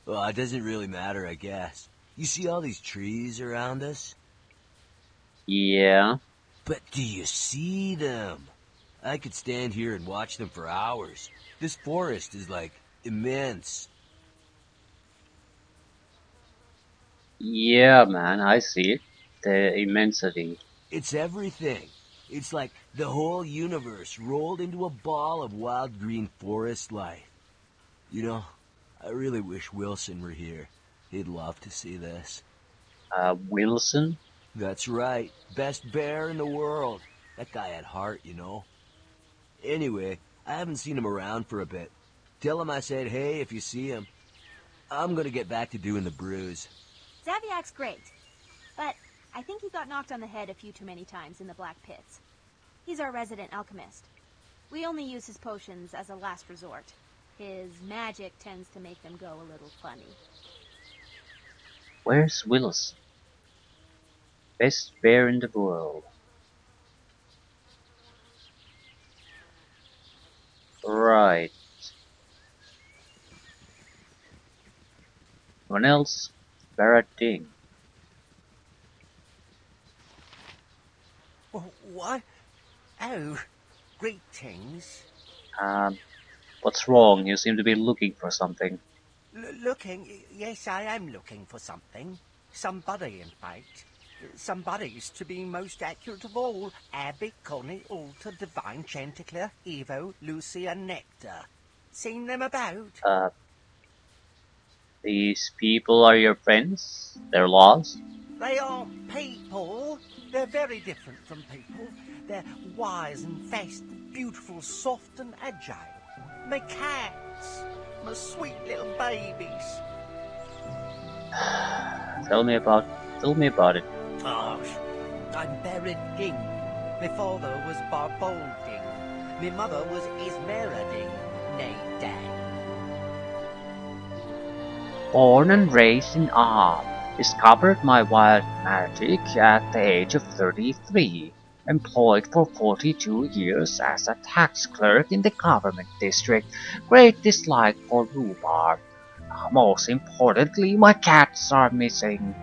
Well, it doesn't really matter, I guess. You see all these trees around us? Yeah. But do you see them? I could stand here and watch them for hours. This forest is, like, immense. Yeah, man, I see it. The immensity. It's everything. It's like the whole universe rolled into a ball of wild green forest life. You know, I really wish Wilson were here. He'd love to see this. Wilson? That's right. Best bear in the world. That guy had heart, you know. Anyway, I haven't seen him around for a bit. Tell him I said hey if you see him. I'm gonna get back to doing the brews. Zaviak's great, but I think he got knocked on the head a few too many times in the Black Pits. He's our resident alchemist. We only use his potions as a last resort. His magic tends to make them go a little funny. Where's Wilson? Best bear in the world. Right. Anyone else? Barating. What? Oh, greetings. What's wrong? You seem to be looking for something. Looking? Yes, I am looking for something. Somebody, in fact. Somebody's to be most accurate of all. Abby, Connie, Alta, Divine, Chanticleer, Evo, Lucy, and Nectar. Seen them about? These people are your friends? They're lost? They aren't people. They're very different from people. They're wise and fast, beautiful, soft and agile. My cats. My sweet little babies. Tell me about it. Gosh, I'm Buried King. My father was Barbald King. My mother was Ismera Ding, nay Dang. Born and raised in Arm, discovered my wild magic at the age of 33. Employed for 42 years as a tax clerk in the government district. Great dislike for rhubarb. Most importantly, my cats are missing.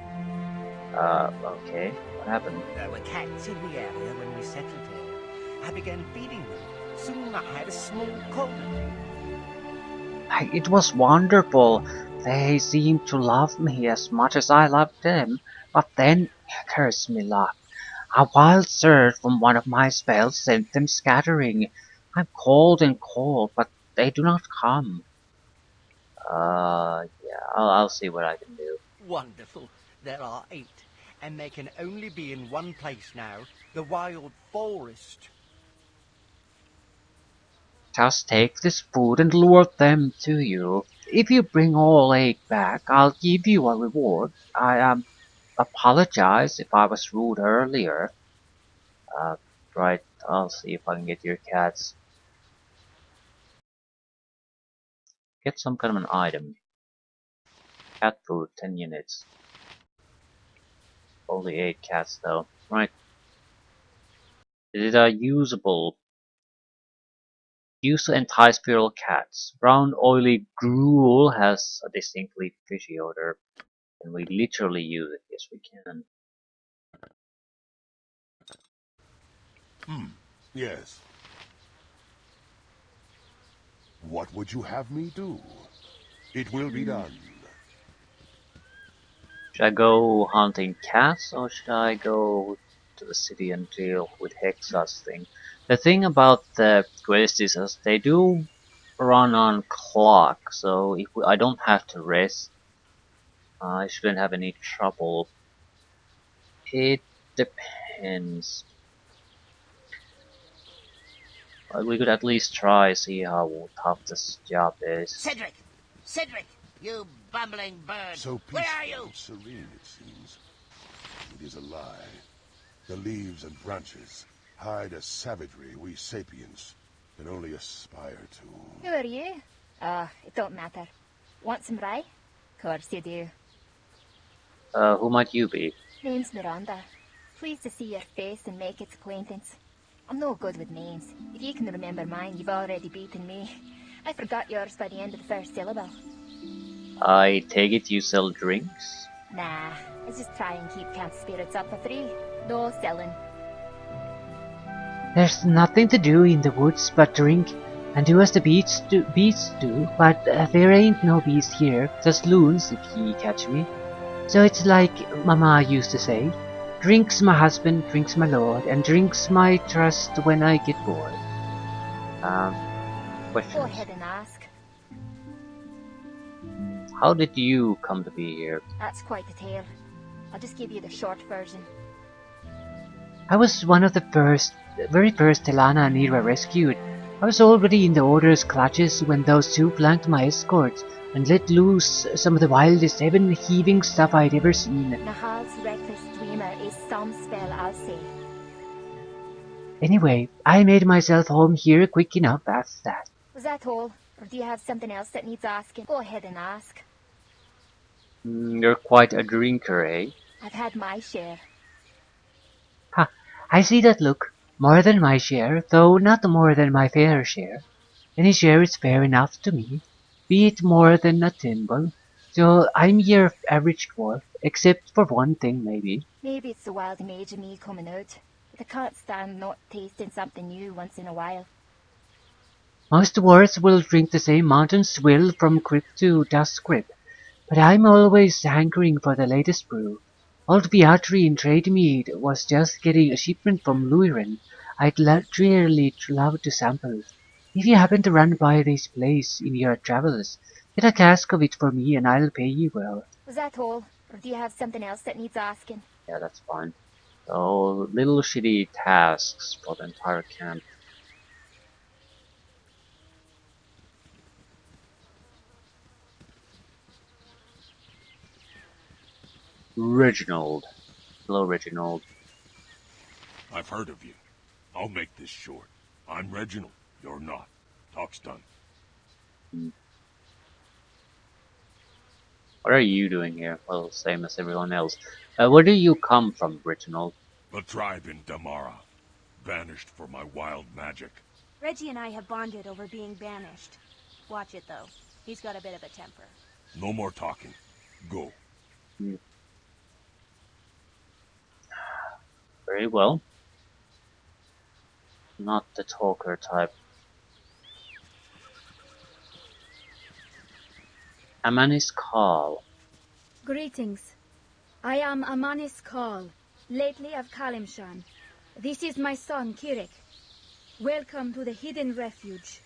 Okay. What happened? There were cats in the area when we settled here. I began feeding them. Soon I had a small colony. It was wonderful. They seemed to love me as much as I loved them. But then, curse me luck, a wild surge from one of my spells sent them scattering. I'm cold and cold, but they do not come. Yeah, I'll see what I can do. Wonderful. There are 8, and they can only be in one place now, the wild forest. Just take this food and lure them to you. If you bring all 8 back, I'll give you a reward. I apologize if I was rude earlier. Right, I'll see if I can get your cats. Get some kind of an item. Cat food, 10 units. Only 8 cats though. Right. Is it usable? Used to entice feral cats. Brown oily gruel has a distinctly fishy odor. Can we literally use it? Yes, we can. Yes. What would you have me do? It will be done. Should I go hunting cats or should I go to the city and deal with Hexa's thing? The thing about the quest is that they do run on clock, so if I don't have to rest, I shouldn't have any trouble. It depends. We could at least try, see how tough this job is. Cedric! Cedric! You bumbling bird! So Where peaceful are you? and serene, it seems. It is a lie. The leaves and branches hide a savagery we sapiens can only aspire to. Who are you? It don't matter. Want some rye? Course you do. Who might you be? Name's Miranda. Pleased to see your face and make its acquaintance. I'm no good with names. If you can remember mine, you've already beaten me. I forgot yours by the end of the first syllable. I take it you sell drinks? Nah, I just try and keep camp spirits up for free. No selling. There's nothing to do in the woods but drink and do as the beasts do, but there ain't no beasts here, just loons if ye catch me. So it's like Mama used to say, drinks my husband, drinks my lord, and drinks my trust when I get bored. Questions? Go ahead and ask. How did you come to be here? That's quite the tale. I'll just give you the short version. I was one of the very first Telana and Neera rescued. I was already in the Order's clutches when those 2 flanked my escort and let loose some of the wildest, heaven-heaving stuff I'd ever seen. Nahal's reckless dreamer is some spell, I'll say. Anyway, I made myself home here quick enough after that. Was that all? Or do you have something else that needs asking? Go ahead and ask. You're quite a drinker, eh? I've had my share. Ha! I see that look. More than my share, though not more than my fair share. Any share is fair enough to me, be it more than a thimble. So I'm your average dwarf, except for one thing maybe. Maybe it's the wild mage of me coming out, but I can't stand not tasting something new once in a while. Most dwarves will drink the same mountain swill from crypt to dusk crypt, but I'm always hankering for the latest brew. Old Beatri in Trademead was just getting a shipment from Luiren. I'd dearly love to sample. If you happen to run by this place in your travels, get a cask of it for me and I'll pay you well. Was that all? Or do you have something else that needs asking? Yeah, that's fine. So, little shitty tasks for the entire camp. Reginald. Hello, Reginald. I've heard of you. I'll make this short. I'm Reginald. You're not. Talk's done. What are you doing here? Well, same as everyone else. Where do you come from, Reginald? The tribe in Damara. Banished for my wild magic. Reggie and I have bonded over being banished. Watch it, though. He's got a bit of a temper. No more talking. Go. Very well. Not the talker type. Amanis Call. Greetings. I am Amanis Call, lately of Kalimshan. This is my son, Kirik. Welcome to the Hidden Refuge.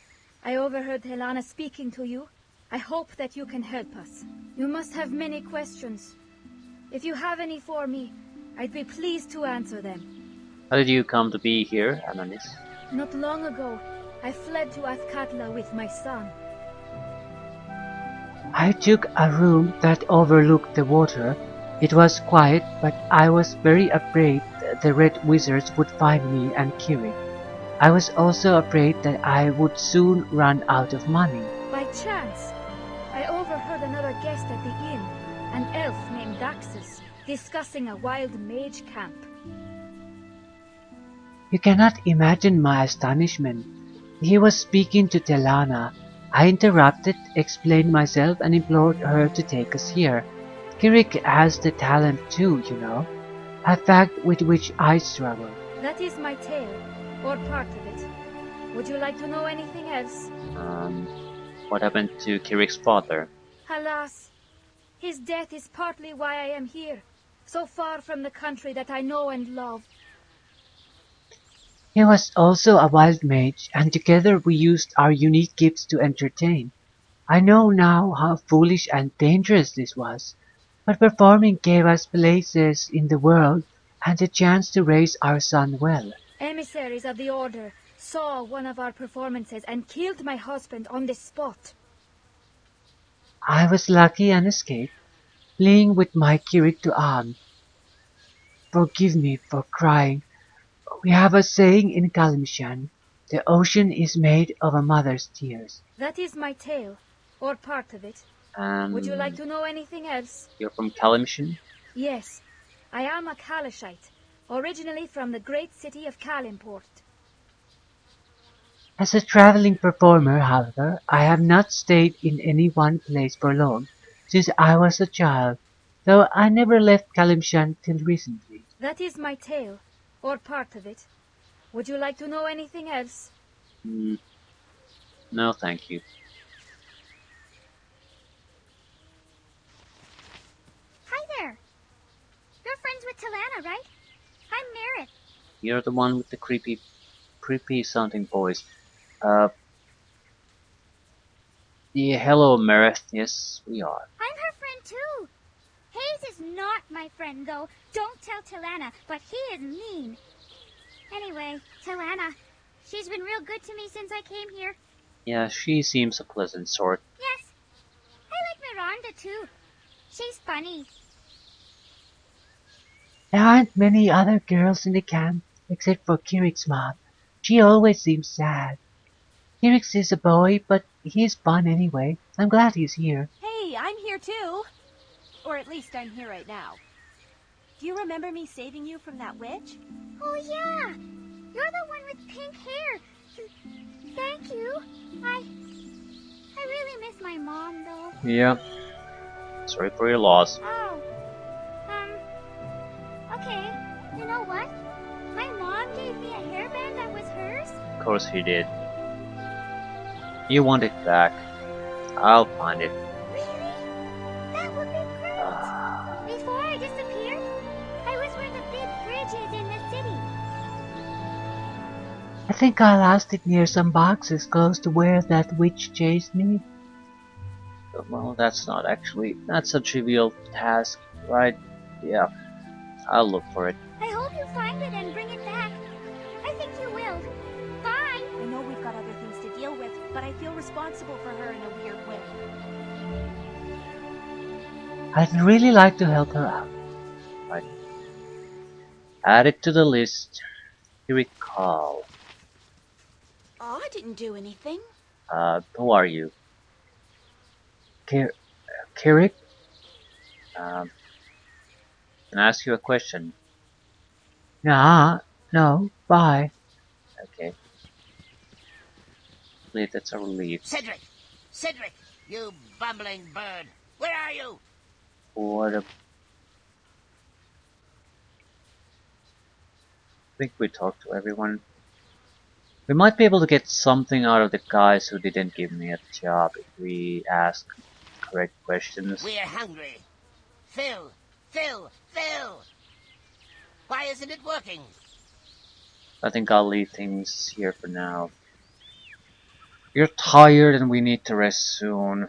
I overheard Helana speaking to you. I hope that you can help us. You must have many questions. If you have any for me, I'd be pleased to answer them. How did you come to be here, Amanis? Not long ago, I fled to Athkatla with my son. I took a room that overlooked the water. It was quiet, but I was very afraid the red wizards would find me and Kirik. I was also afraid that I would soon run out of money. By chance, I overheard another guest at the inn, an elf named Daxus, discussing a wild mage camp. You cannot imagine my astonishment. He was speaking to Telana. I interrupted, explained myself, and implored her to take us here. Kirik has the talent too, you know, a fact with which I struggle. That is my tale, or part of it. Would you like to know anything else? What happened to Kirik's father? Alas, his death is partly why I am here, so far from the country that I know and love. He was also a wild mage, and together we used our unique gifts to entertain. I know now how foolish and dangerous this was, but performing gave us places in the world and a chance to raise our son well. Emissaries of the Order saw one of our performances and killed my husband on the spot. I was lucky and escaped, fleeing with my Kirik to Am. Forgive me for crying. We have a saying in Kalimshan, the ocean is made of a mother's tears. That is my tale, or part of it. Would you like to know anything else? You're from Kalimshan? Yes, I am a Kalashite, originally from the great city of Kalimport. As a traveling performer, however, I have not stayed in any one place for long, since I was a child, though I never left Kalimshan till recently. That is my tale, or part of it. Would you like to know anything else? No, thank you. Hi there. You're friends with Talana, right? I'm Merritt. You're the one with the creepy sounding voice. Yeah, hello, Merith. Yes, we are. I'm her friend too. Hayes is not my friend, though. Don't tell Talana, but he is mean. Anyway, Talana, she's been real good to me since I came here. Yeah, she seems a pleasant sort. Yes. I like Miranda too. She's funny. There aren't many other girls in the camp, except for Kirik's mom. She always seems sad. Kirik is a boy, but he's fun anyway. I'm glad he's here. Hey, I'm here too. Or at least I'm here right now. Do you remember me saving you from that witch? Oh yeah! You're the one with pink hair. Thank you. I really miss my mom, though. Yeah. Sorry for your loss. Oh. Okay. You know what? My mom gave me a hairband that was hers. Of course he did. You want it back. I'll find it. Really? That would be great. Before I disappeared, I was where the big bridge is in the city. I think I lost it near some boxes close to where that witch chased me. Well, that's a trivial task, right? Yeah, I'll look for it. I hope you find it and bring it back. I think you will. Bye! I know we've got other things to deal with, but I feel responsible for her in a weird way. I'd really like to help her out. Right. Add it to the list. Here we call. Oh, I didn't do anything. Who are you? Kirik? Can I ask you a question? Nah, no, bye. Okay. I believe that's a relief. Cedric! Cedric! You bumbling bird! Where are you? What a... think we talked to everyone. We might be able to get something out of the guys who didn't give me a job if we ask correct questions. We're hungry. Fill, fill, fill. Why isn't it working? I think I'll leave things here for now. You're tired and we need to rest soon.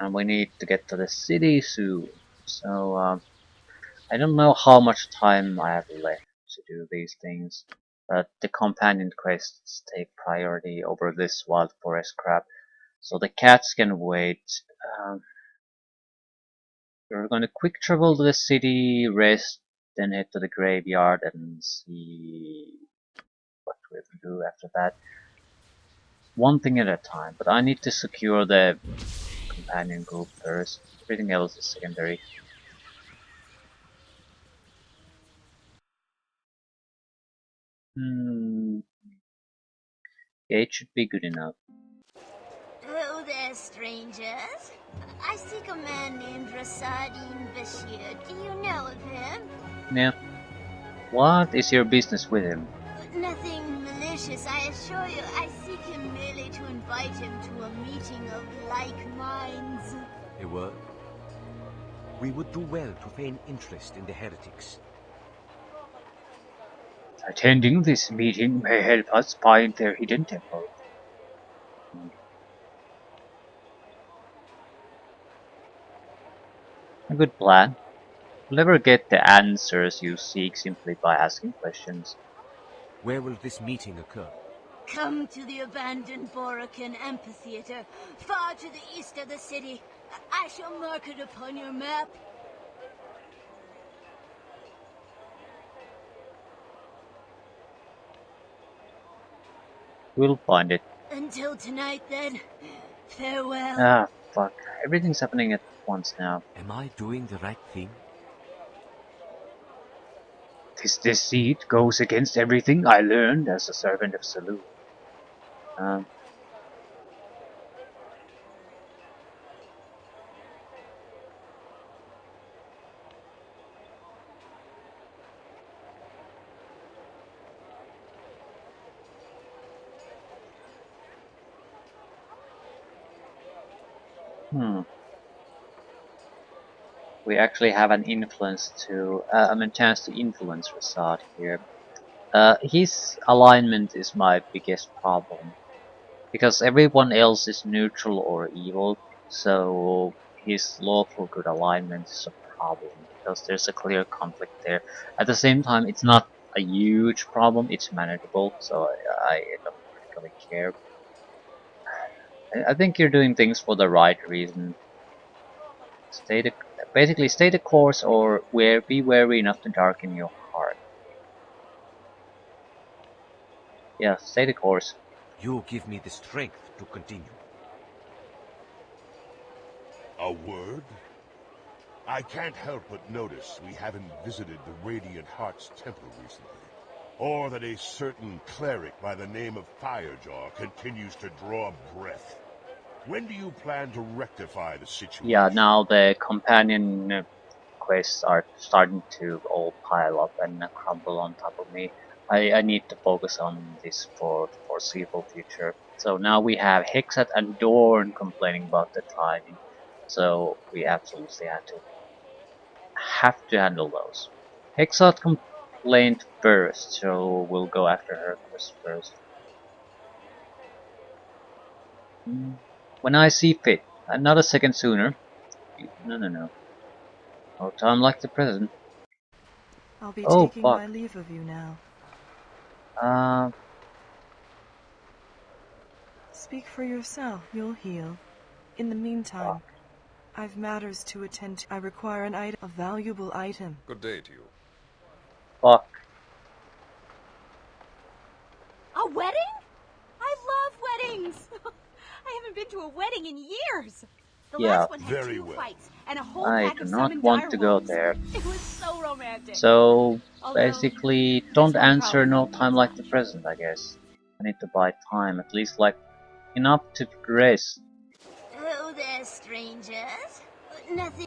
And we need to get to the city soon. So, I don't know how much time I have left to do these things. But the companion quests take priority over this wild forest crap. So the cats can wait. We're gonna quick travel to the city, rest, then head to the graveyard and see what we'll do after that. One thing at a time, but I need to secure the companion group first. Everything else is secondary. Yeah, it should be good enough. Hello there, strangers. I seek a man named Rasaad Bashir. Do you know of him? Yeah. What is your business with him? Nothing malicious, I assure you. I seek him merely to invite him to a meeting of like minds. A word? We would do well to feign interest in the heretics. Attending this meeting may help us find their hidden temple. A good plan. You'll never get the answers you seek simply by asking questions. Where will this meeting occur? Come to the abandoned Borakan amphitheater, far to the east of the city. I shall mark it upon your map. We'll find it. Until tonight, then. Farewell. Ah, fuck. Everything's happening at once now. Am I doing the right thing? This deceit goes against everything I learned as a servant of Salu. We actually have an influence to, chance to influence Rasaad here. His alignment is my biggest problem. Because everyone else is neutral or evil, so his lawful good alignment is a problem. Because there's a clear conflict there. At the same time, it's not a huge problem, it's manageable, so I don't particularly care. I think you're doing things for the right reason. Basically stay the course or be wary enough to darken your heart. Yeah, stay the course. You give me the strength to continue. A word? I can't help but notice we haven't visited the Radiant Heart's temple recently. Or that a certain cleric by the name of Firejaw continues to draw breath. When do you plan to rectify the situation? Yeah, now the companion quests are starting to all pile up and crumble on top of me. I need to focus on this for the foreseeable future. So now we have Hexat and Dorn complaining about the timing. So we absolutely have to handle those. Hexat complained first, so we'll go after her first. When I see fit, and not a second sooner. No. No time like the present. I'll be taking my leave of you now. Speak for yourself. You'll heal. In the meantime, I've matters to attend to. I require an item, a valuable item. Good day to you. Fuck. A wedding? I love weddings! I haven't been to a wedding in years. The last one had two fights and a whole pack of I do not want to go there. It was so romantic. So basically, don't answer no time like the present, I guess. I need to buy time, at least like enough to rest. Hello there, strangers. Nothing.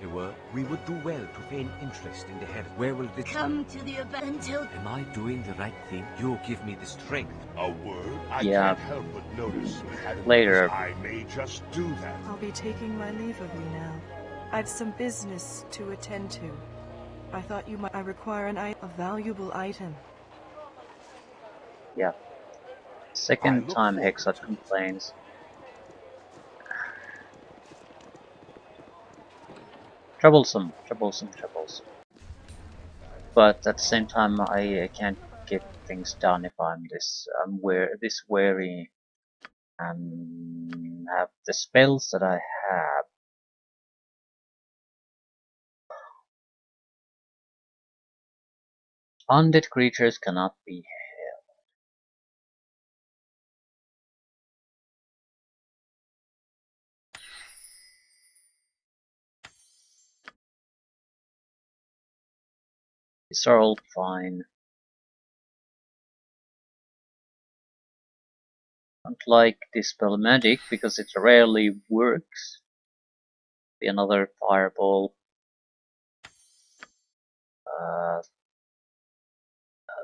We would do well to feign interest in the heritage. Where will this Come to the above until. Am I doing the right thing? You give me the strength. A word? I Yeah. can't help but notice we haven't. Later. I may just do that. I'll be taking my leave of you now. I've some business to attend to. I thought you might. I require a valuable item. Yeah. Second time Hexat complains. Troublesome. But at the same time, I can't get things done if I'm this wary and have the spells that I have. Undead creatures cannot be held. These are all fine. Don't like Dispel Magic because it rarely works. Be another fireball.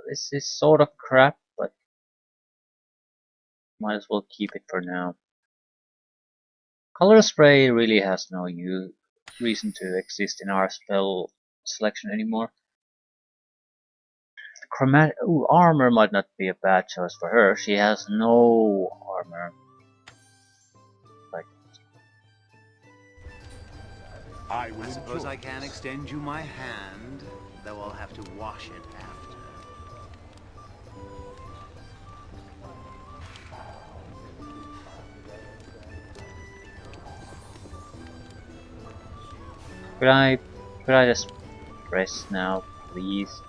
This is sort of crap, but might as well keep it for now. Color Spray really has no reason to exist in our spell selection anymore. Armor might not be a bad choice for her. She has no armor. I suppose I can extend you my hand, though I'll have to wash it after. Could I just press now, please?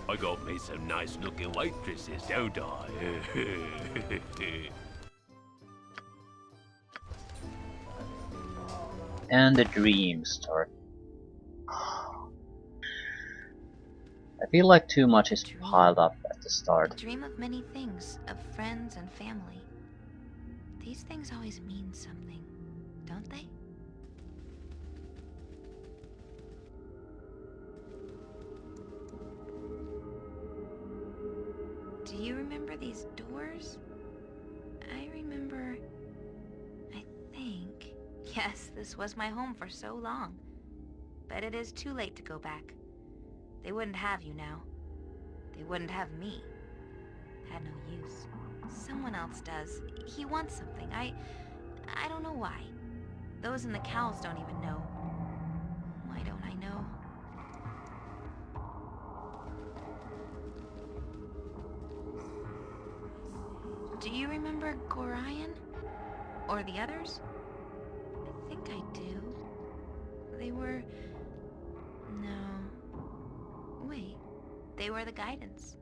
I got me some nice looking waitresses, don't I? And the dreams start. I feel like too much is piled up at the start. Dream of many things, of friends and family. These things always mean something, don't they? Do you remember these doors? I remember... I think... Yes, this was my home for so long. But it is too late to go back. They wouldn't have you now. They wouldn't have me. Had no use. Someone else does. He wants something. I don't know why. Those in the cows don't even know. Why don't I know? Do you remember Gorion? Or the others? I think I do. They were... No. Wait. They were the guidance.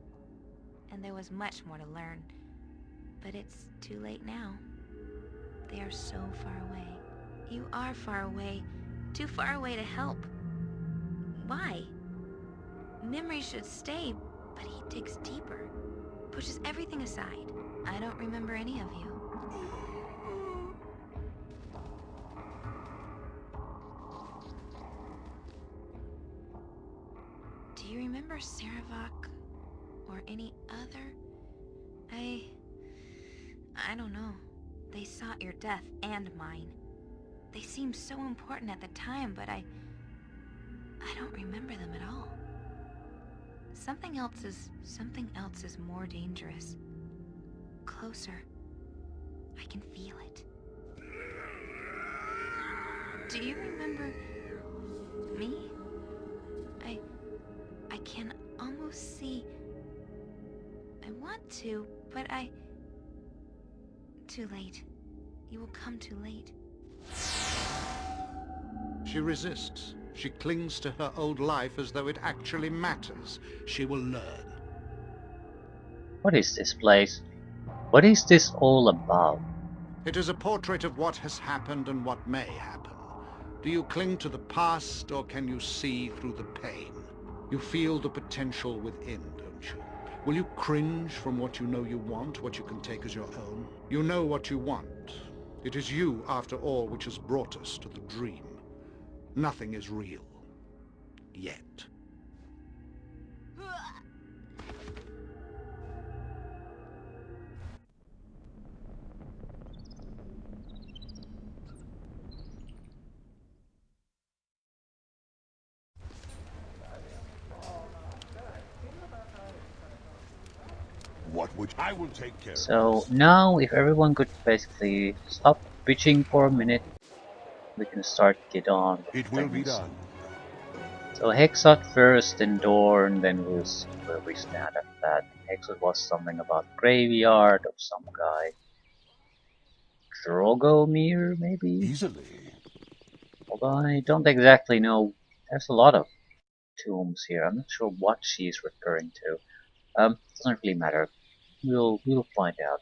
And there was much more to learn. But it's too late now. They are so far away. You are far away. Too far away to help. Why? Memory should stay, but he digs deeper. Pushes everything aside. I don't remember any of you. Do you remember Saravak? Or any other? I don't know. They sought your death and mine. They seemed so important at the time, but I don't remember them at all. Something else is more dangerous. Closer. I can feel it. Do you remember me? I can almost see. I want to, but too late. You will come too late. She resists. She clings to her old life as though it actually matters. She will learn. What is this place? What is this all about? It is a portrait of what has happened and what may happen. Do you cling to the past, or can you see through the pain? You feel the potential within, don't you? Will you cringe from what you know you want, what you can take as your own? You know what you want. It is you, after all, which has brought us to the dream. Nothing is real. Yet. What would I will take care of So this. now, if everyone could basically stop bitching for a minute, we can start get on with It will be things. done. So Hexot first, then Dorn, then we'll see where we stand after that. Hexot was something about graveyard of some guy. Drogomir, maybe? Easily. Although I don't exactly know. There's a lot of tombs here. I'm not sure what she's referring to. Doesn't really matter. We'll find out.